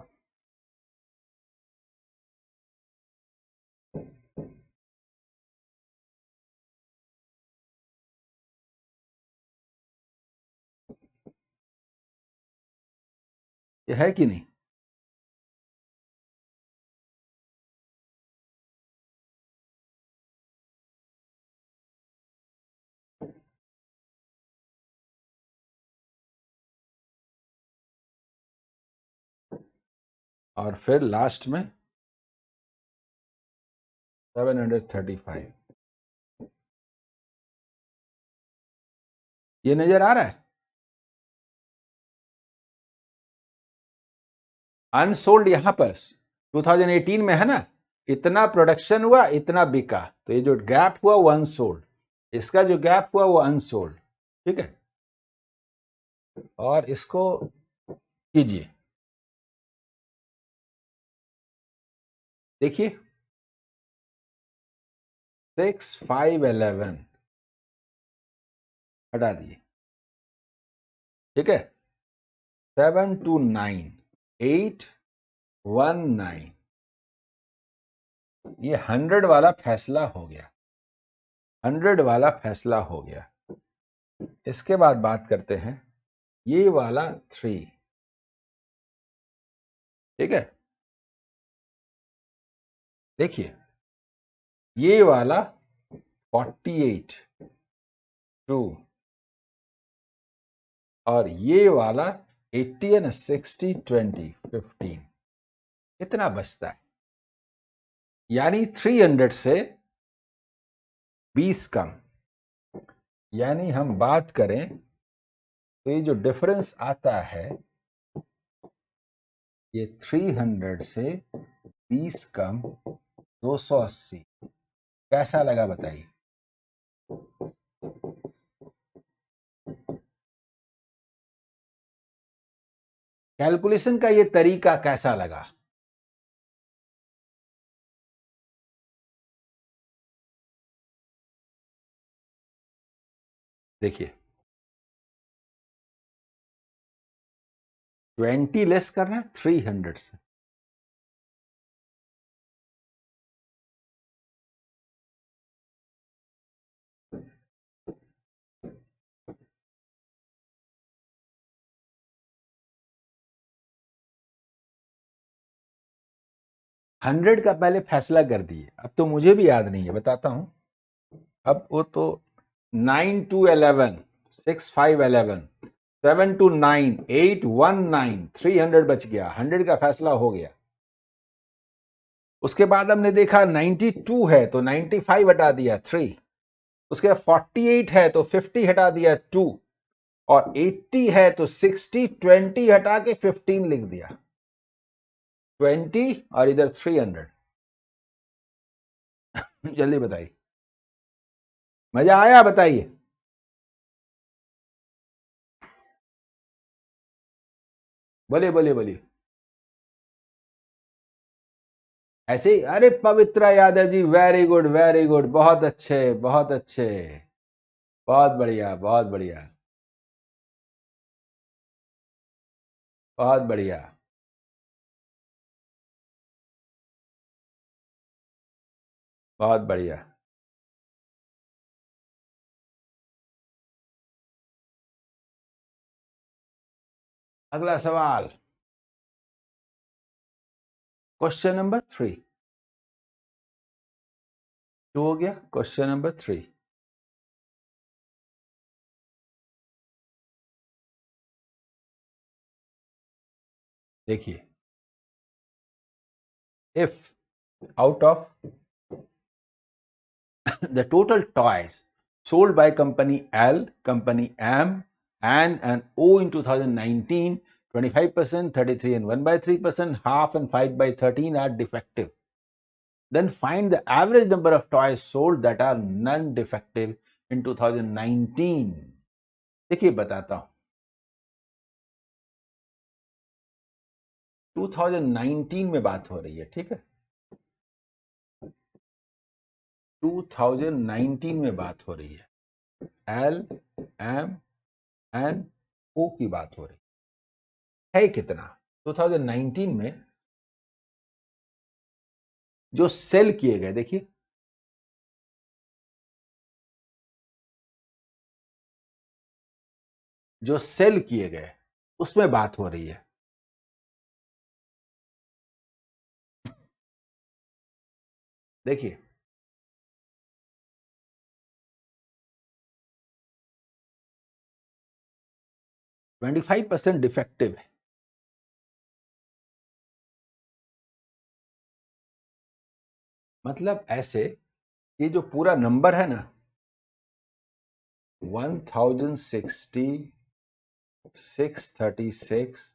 ये है कि नहीं? और फिर लास्ट में 735। ये नजर आ रहा है? अनसोल्ड यहां पर 2018 में है ना, इतना प्रोडक्शन हुआ, इतना बिका, तो ये जो गैप हुआ वो अनसोल्ड, इसका जो गैप हुआ वो अनसोल्ड। ठीक है, और इसको कीजिए, देखिए 6511 हटा दिए। ठीक है, 729819, ये 100 वाला फैसला हो गया, 100 वाला फैसला हो गया। इसके बाद बात करते हैं ये वाला 3। ठीक है, देखिए ये वाला 48 2, और ये वाला 80 है ना, 60 20 15, कितना बचता है? यानी 300 से 20 कम। यानी हम बात करें तो ये जो डिफरेंस आता है ये 300 से 20 कम 280। कैसा लगा बताइए? कैलकुलेशन का ये तरीका कैसा लगा? देखिए 20 लेस करना है 300 से, हंड्रेड का पहले फैसला कर दिए, अब तो मुझे भी याद नहीं है, बताता हूं। अब वो तो 9 to 11 6 5 11 7 to 9 8 1 9 300 बच गया, 100 का फैसला हो गया। उसके बाद हमने देखा 92 है तो 95 हटा दिया 3, उसके बाद 48 है तो 50 हटा दिया 2, और 80 है तो 60 20 हटा के 15 लिख दिया, 20 और इधर 300। जल्दी बताइए, मजा आया? बताइए। बोलिए बोलिए बोलिए। ऐसे ही? अरे पवित्रा Yadav ji, very good very good, बहुत अच्छे बहुत अच्छे, बहुत बढ़िया बहुत बढ़िया बहुत बढ़िया। बहुत बढ़िया। अगला सवाल, क्वेश्चन नंबर 3। टू हो गया, क्वेश्चन नंबर 3। देखिए, if out of the total toys sold by company L, company M, and O in 2019, 25%, 33 and 1 by 3%, half and 5 by 13 are defective. Then find the average number of toys sold that are non-defective in 2019. देखिए बताता हूं, 2019 में बात हो रही है, ठीक है, 2019 में बात हो रही है, एल एम एन ओ की बात हो रही है कितना? 2019 में जो सेल किए गए, देखिए जो सेल किए गए उसमें बात हो रही है। देखिए 25% डिफेक्टिव है, मतलब ऐसे ये जो पूरा नंबर है ना 1060, 636,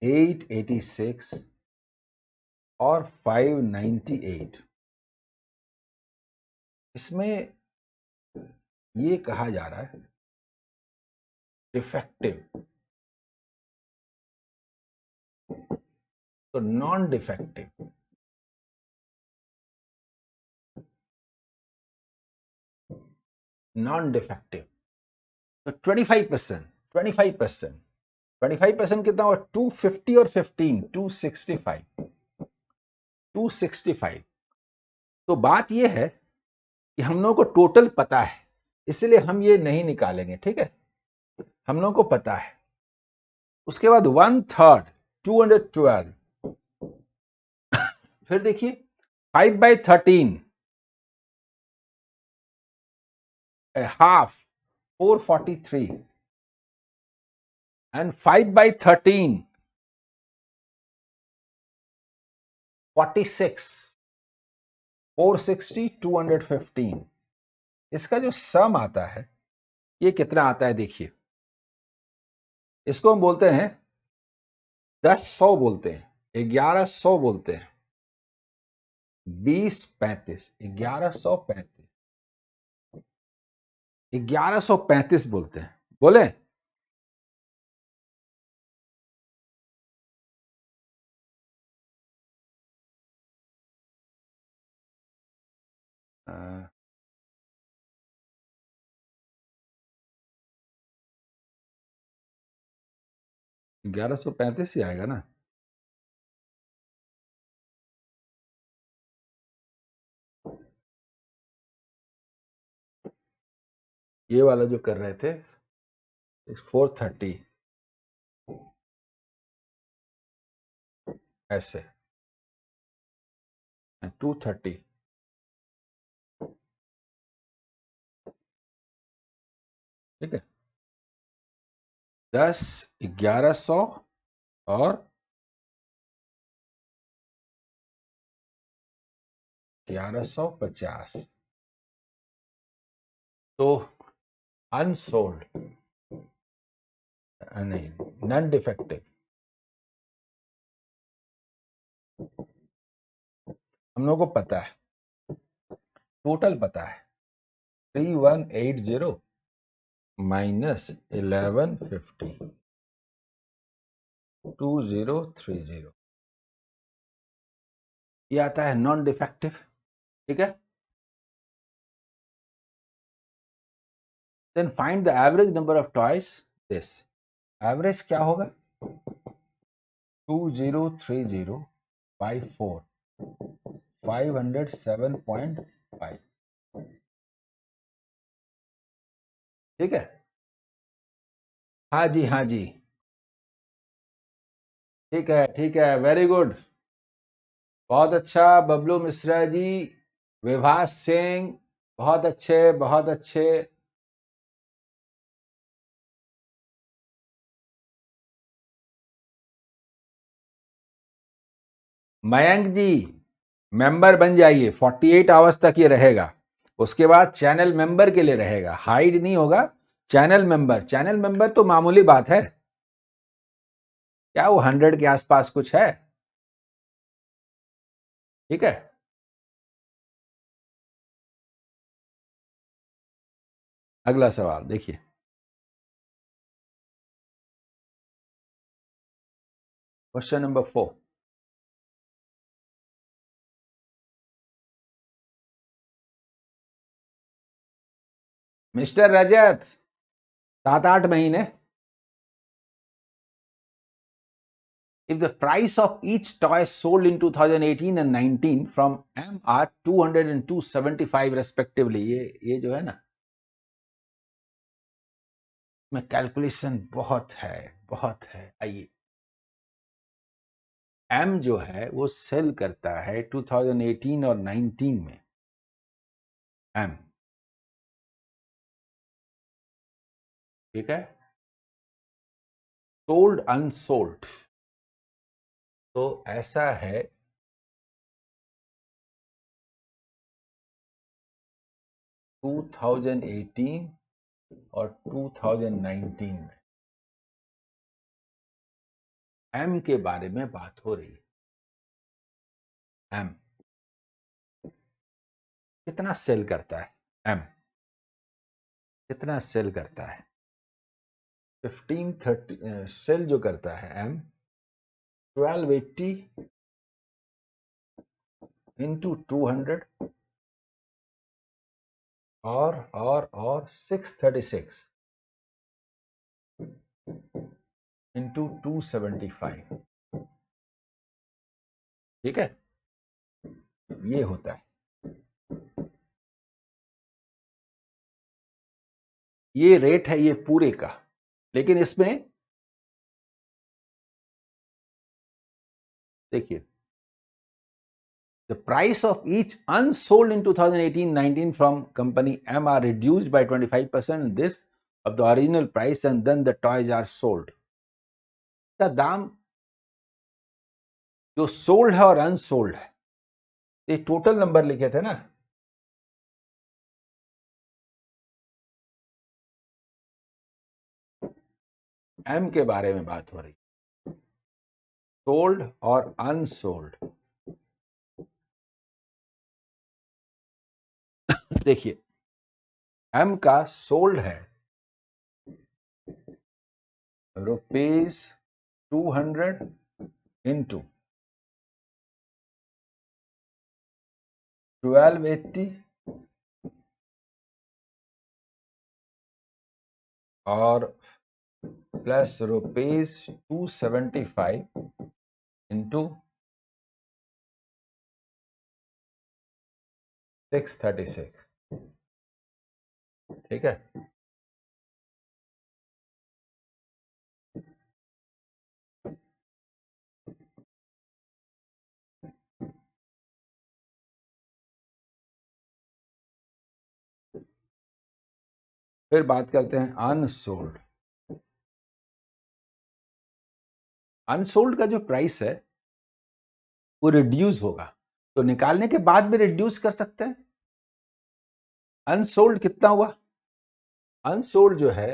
886 और 598, इसमें ये कहा जा रहा है डिफेक्टिव, तो नॉन डिफेक्टिव, नॉन डिफेक्टिव, तो 25%, 25%, 25% कितना हुआ? 250 और 15, 265, 265। तो बात यह है कि हम लोगों को टोटल पता है, इसलिए हम ये नहीं निकालेंगे, ठीक है, हम लोगों को पता है। उसके बाद 1/3, 212, फिर देखिए 5/13, हाफ 443, एंड 5/13 46, 460, 215। इसका जो सम आता है ये कितना आता है देखिए, इसको हम बोलते हैं 10/100 बोलते हैं, 1100 बोलते हैं, 20/35, 1135, 1135 बोलते हैं, बोले? आ, 1135 ही आएगा ना? ये वाला जो कर रहे थे 430 ऐसे, 230, ठीक है, 10, 1100 और 1150, तो अनसोल्ड, नहीं, नॉन डिफेक्टिव, हम लोगों को पता है, टोटल पता है 3180 माइनस 1150, 2030, ये आता है नॉन डिफेक्टिव, ठीक है। Then find the average number of toys, this average क्या होगा? 2030 बाई 4, 507.5, ठीक है। हाँ जी, हाँ जी, ठीक है, ठीक है, वेरी गुड, बहुत अच्छा बबलू मिश्रा जी, विभास सिंह, बहुत अच्छे, बहुत अच्छे। मयंक जी मेंबर बन जाइए, 48 आवर्स तक ये रहेगा, उसके बाद चैनल मेंबर के लिए रहेगा, हाइड नहीं होगा, चैनल मेंबर, चैनल मेंबर तो मामूली बात है, क्या वो 100 के आसपास कुछ है, ठीक है। अगला सवाल देखिए, क्वेश्चन नंबर 4, मिस्टर रजत, 7-8 महीने, if the price of each toy sold in 2018 and 19 from M are 200 and 275 respectively, ये जो है ना, में कैलकुलेशन बहुत है, बहुत है। आइए एम जो है वो सेल करता है 2018 और 19 में। एम, ठीक है। सोल्ड अनसोल्ड, तो ऐसा है 2018 और 2019 में एम के बारे में बात हो रही है। एम कितना सेल करता है? एम कितना सेल करता है? 1530 सेल जो करता है एम 1280 इंटू 200 और 636 इंटू 275, ठीक है। ये होता है, ये रेट है ये पूरे का। लेकिन इसमें देखिए, the price of each unsold in 2018-19 from company M are reduced by 25% this of the original price and then the toys are sold। का दाम जो सोल्ड है और अनसोल्ड है, ये टोटल नंबर लिखे थे ना, एम के बारे में बात हो रही, सोल्ड और अनसोल्ड। देखिए, एम का सोल्ड है ₹200 इंटू 1280 और प्लस ₹275 इंटू 636, ठीक है। फिर बात करते हैं अनसोल्ड। अनसोल्ड का जो प्राइस है वो रिड्यूस होगा, तो निकालने के बाद भी रिड्यूस कर सकते हैं। अनसोल्ड कितना हुआ? अनसोल्ड जो है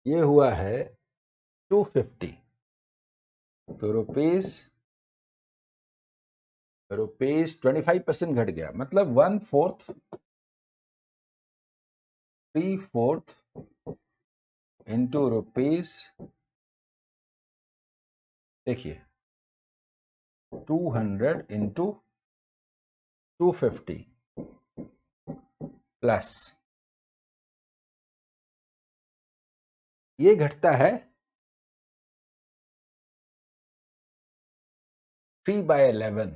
ये हुआ है 250, तो रुपीज 25% घट गया, मतलब 1/4 3/4 इंटू रुपीज, देखिए 200 इंटू 250 प्लस ये घटता है 3/11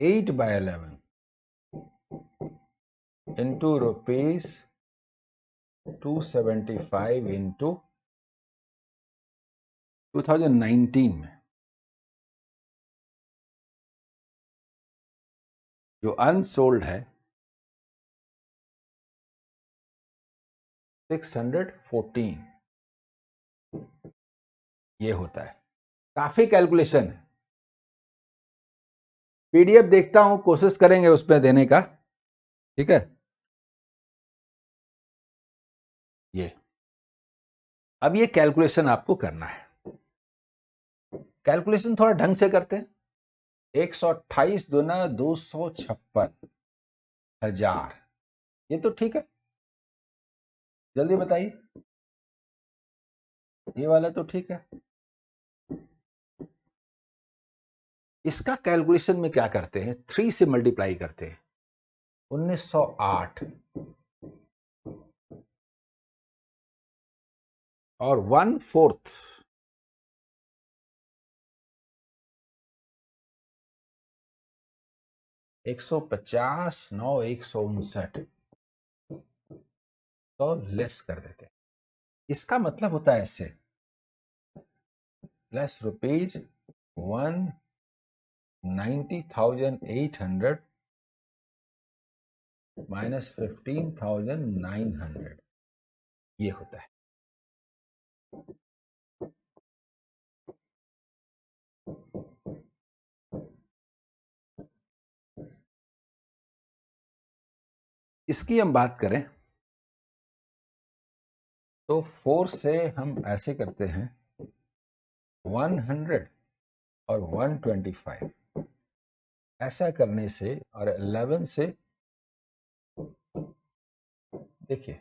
8/11 इंटू रुपीज 275 इंटू 2019 में जो अनसोल्ड है 614, ये होता है। काफी कैलकुलेशन है, पीडीएफ देखता हूं, कोशिश करेंगे उसमें देने का, ठीक है। ये अब ये कैलकुलेशन आपको करना है। कैलकुलेशन थोड़ा ढंग से करते हैं। 128 दूना 256,000, ये तो ठीक है। जल्दी बताइए, ये वाला तो ठीक है। इसका कैलकुलेशन में क्या करते हैं, 3 से मल्टीप्लाई करते हैं, 1908 और 1/4 150 9 159 तो लेस कर देते हैं। इसका मतलब होता है ऐसे, प्लस ₹1 90,800 माइनस 15,900 ये होता है। इसकी हम बात करें तो 4 से हम ऐसे करते हैं 100 और 125, ऐसा करने से और 11 से देखिए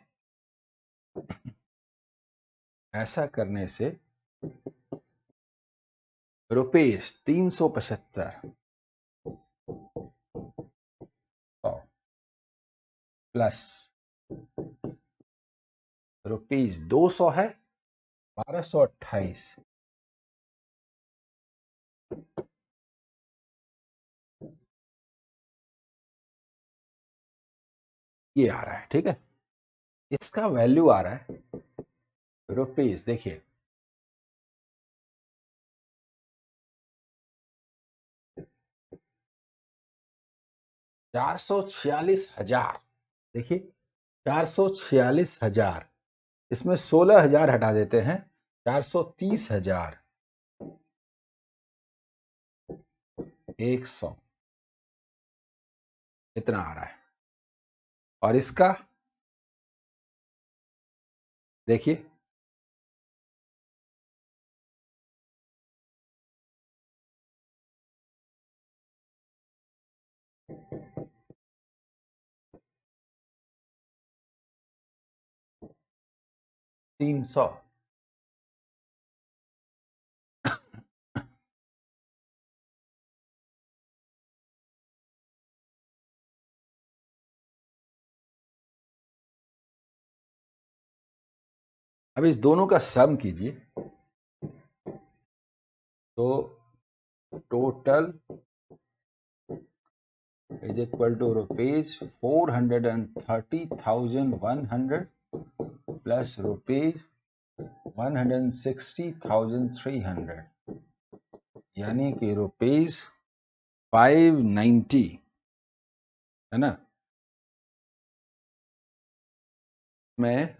ऐसा करने से रुपीज 375 प्लस रुपीज 200 है 1228, ये आ रहा है। ठीक है, इसका वैल्यू आ रहा है रुपीज, देखिए 446,000, देखिए 446,000, इसमें 16,000 हटा देते हैं, 430,000 100, इतना आ रहा है। और इसका देखिए 300, अब इस दोनों का सम कीजिए तो total is equal to rupees 430,100 plus rupees 160,300, यानी कि रुपीज 590, है ना। मैं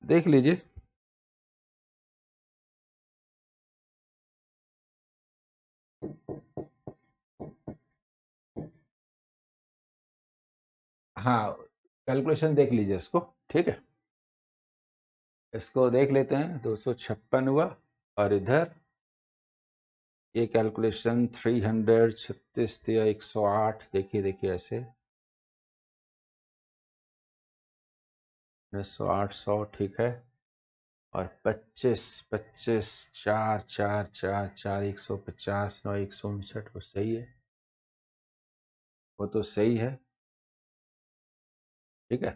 देख लीजिए हाँ, कैलकुलेशन देख लीजिए इसको। ठीक है, इसको देख लेते हैं, 256 हुआ और इधर ये कैलकुलेशन 336 दिया 108, देखिए देखिए ऐसे 100 ठीक है। और 25 25 4 4 4 4 150 9 159, वो सही है, वो तो सही है। ठीक है,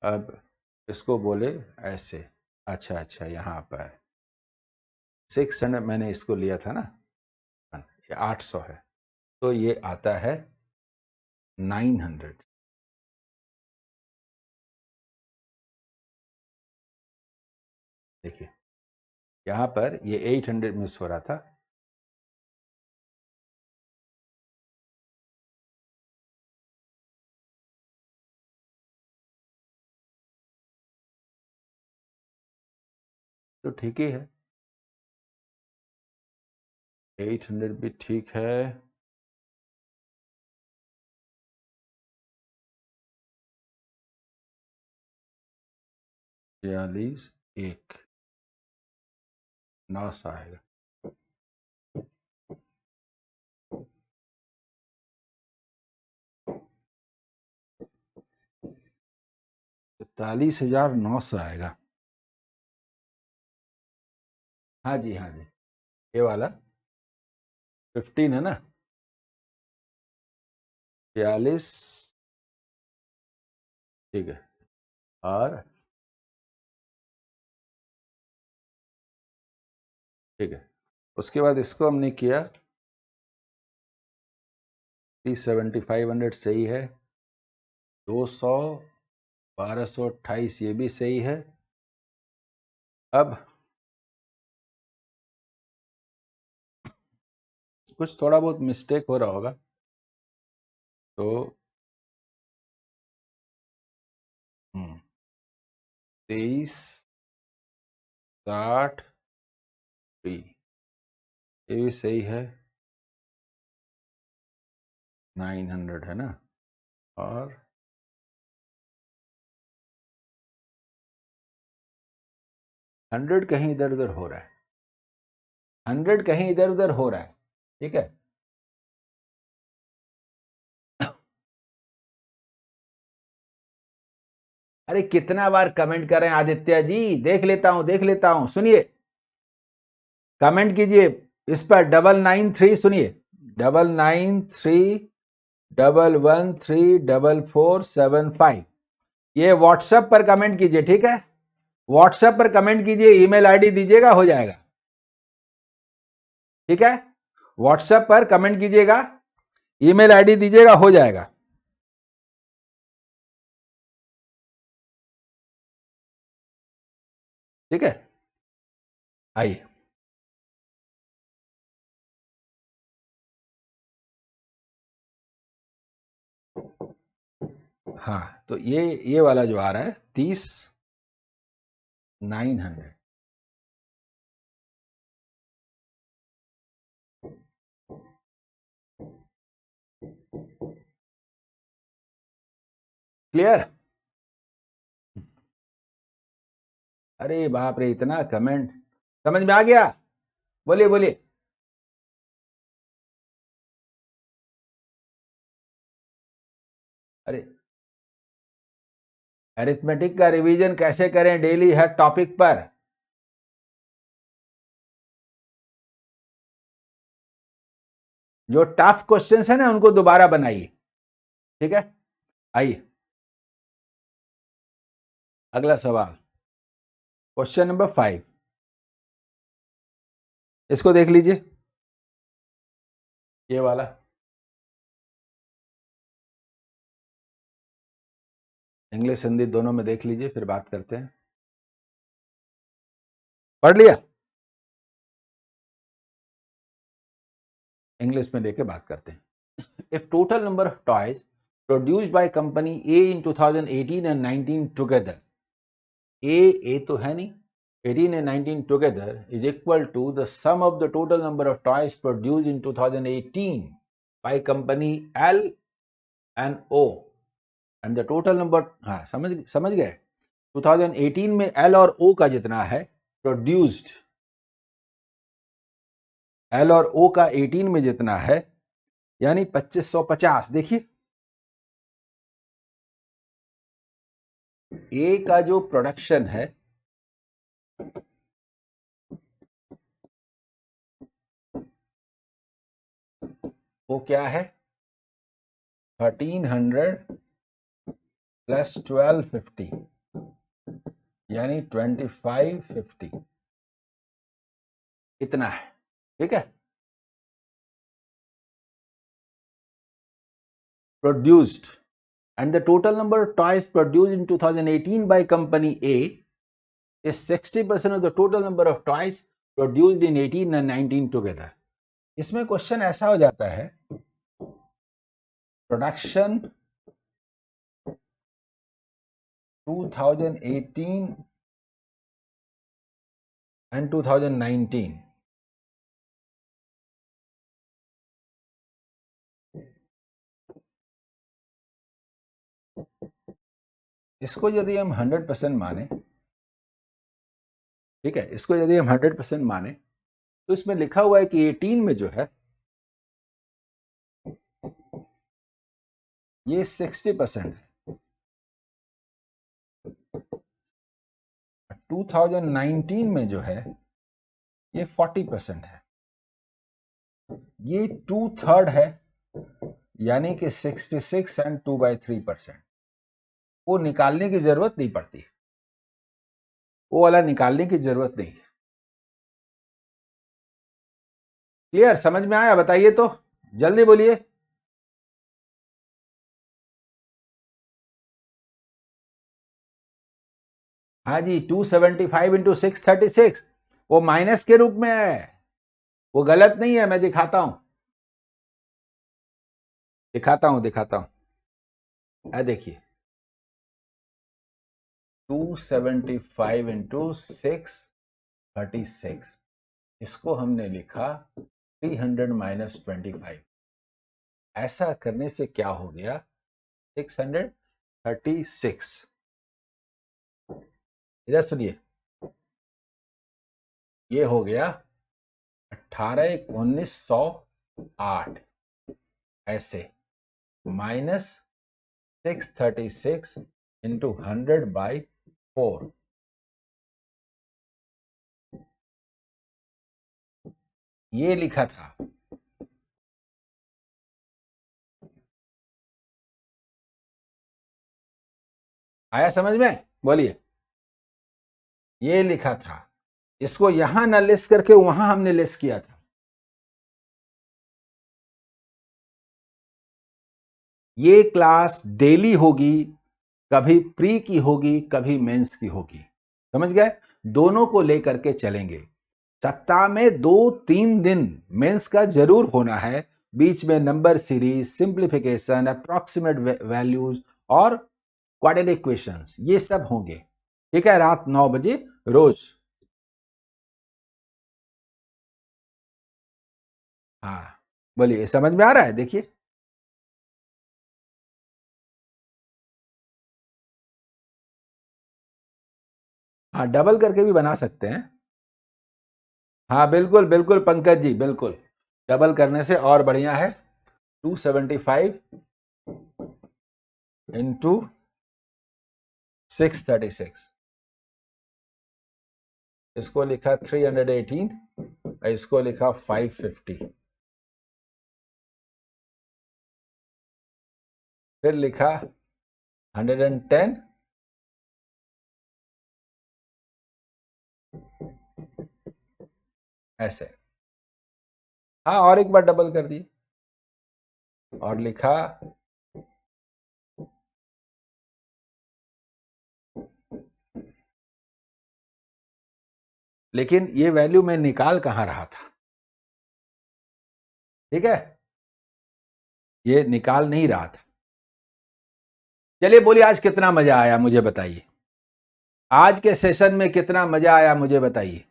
अब इसको बोले ऐसे, अच्छा अच्छा यहाँ पर 600 मैंने इसको लिया था ना, ये 800 है, तो ये आता है 900। देखिए यहाँ पर ये 800 मिस हो रहा था, तो ठीक ही है, 800 भी ठीक है। 46 1 9 आएगा। 43,900 आएगा। हाँ जी हाँ जी, ये वाला 15 है ना, 46, ठीक है। और ठीक है, उसके बाद इसको हमने किया 7500 सही है, 200 1228 ये भी सही है, अब कुछ थोड़ा बहुत मिस्टेक हो रहा होगा, तो 23 60 ये भी सही है, 900 है ना, और 100 कहीं इधर उधर हो रहा है, 100 कहीं इधर उधर हो रहा है, ठीक है। अरे कितना बार कमेंट करें आदित्य जी, देख लेता हूं, सुनिए, कमेंट कीजिए इस पर 993, सुनिए 993113445, ये व्हाट्सएप पर कमेंट कीजिए, ठीक है, व्हाट्सएप पर कमेंट कीजिए, ईमेल आईडी दीजिएगा, हो जाएगा, ठीक है, व्हाट्सएप पर कमेंट कीजिएगा, ईमेल आईडी दीजिएगा, हो जाएगा। ठीक है, आइए, हाँ, तो ये वाला जो आ रहा है 30,900, क्लियर? अरे बाप रे, इतना कमेंट, समझ में आ गया? बोलिए बोलिए। अरे अरिथमेटिक का रिवीजन कैसे करें डेली हर टॉपिक पर? जो टफ क्वेश्चंस है ना उनको दोबारा बनाइए, ठीक है। आइए, अगला सवाल, क्वेश्चन नंबर 5, इसको देख लीजिए, ये वाला, इंग्लिश हिंदी दोनों में देख लीजिए, फिर बात करते हैं। पढ़ लिया? इंग्लिश में लेके बात करते हैं। If total number of toys produced by company A in 2018 and 19 together, A तो है नहीं, 18 and 19 together is equal to the sum of the total number of toys produced in 2018 by company L and O and the total number, हाँ समझ गए, 2018 में L और O का जितना है प्रोड्यूस्ड, L और O का 18 में जितना है, यानी 2550। देखिए ए का जो प्रोडक्शन है वो क्या है, 1300 प्लस 1250 यानी 2550, इतना है, ठीक है। Produced and the total number of toys produced in 2018 by company A is 60% of the total number of toys produced in 18 and 19 together. इसमें क्वेश्चन ऐसा हो जाता है, प्रोडक्शन 2018 and 2019, इसको यदि हम 100% माने, ठीक है, इसको यदि हम 100% माने, तो इसमें लिखा हुआ है कि 18 में जो है ये 60% है, 2019 में जो है ये 40% है, ये 2/3 है, यानी कि 66 and 2/3%। वो निकालने की जरूरत नहीं पड़ती, वो वाला निकालने की जरूरत नहीं। क्लियर, समझ में आया? बताइए तो, जल्दी बोलिए। हाँ जी, 275 इंटू 636 वो माइनस के रूप में है, वो गलत नहीं है। मैं दिखाता हूं दिखाता हूं, देखिए 275 इंटू 636, इसको हमने लिखा 300 माइनस 25। ऐसा करने से क्या हो गया, 636। इधर सुनिए, ये हो गया 18/1908, ऐसे माइनस 636 इंटू 100/4, ये लिखा था। आया समझ में? बोलिए। ये लिखा था, इसको यहां ना लिस्ट करके वहां हमने लिस्ट किया था। ये क्लास डेली होगी, कभी प्री की होगी, कभी मेंस की होगी, समझ गए? दोनों को लेकर के चलेंगे। सप्ताह में 2-3 दिन मेंस का जरूर होना है, बीच में number series, simplification, approximate values और क्वाड्रेटिक इक्वेशंस, ये सब होंगे। ठीक है, रात 9 बजे रोज। हाँ बोलिए, समझ में आ रहा है? देखिए, हाँ डबल करके भी बना सकते हैं। हाँ बिल्कुल बिल्कुल पंकज जी, बिल्कुल डबल करने से और बढ़िया है। 275 इंटू 636, इसको लिखा 318, इसको लिखा 550, फिर लिखा 110, ऐसे। हाँ और एक बार डबल कर दी और लिखा लेकिन ये वैल्यू मैं निकाल कहां रहा था? ठीक है, ये निकाल नहीं रहा था। चलिए बोलिए, आज कितना मजा आया मुझे बताइए। आज के सेशन में कितना मजा आया मुझे बताइए।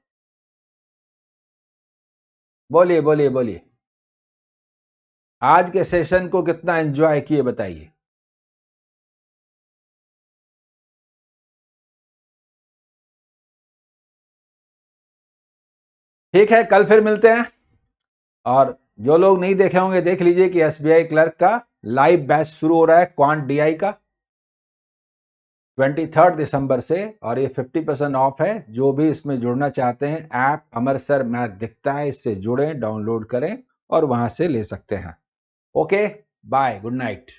बोलिए बोलिए बोलिए, आज के सेशन को कितना एंजॉय किए बताइए। ठीक है, कल फिर मिलते हैं। और जो लोग नहीं देखे होंगे देख लीजिए कि एसबीआई क्लर्क का लाइव बैच शुरू हो रहा है क्वांट डीआई का 23 दिसंबर से, और ये 50% ऑफ है। जो भी इसमें जुड़ना चाहते हैं, ऐप अमर सर मैथ दिखता है, इससे जुड़ें, डाउनलोड करें और वहां से ले सकते हैं। Okay, bye, good night.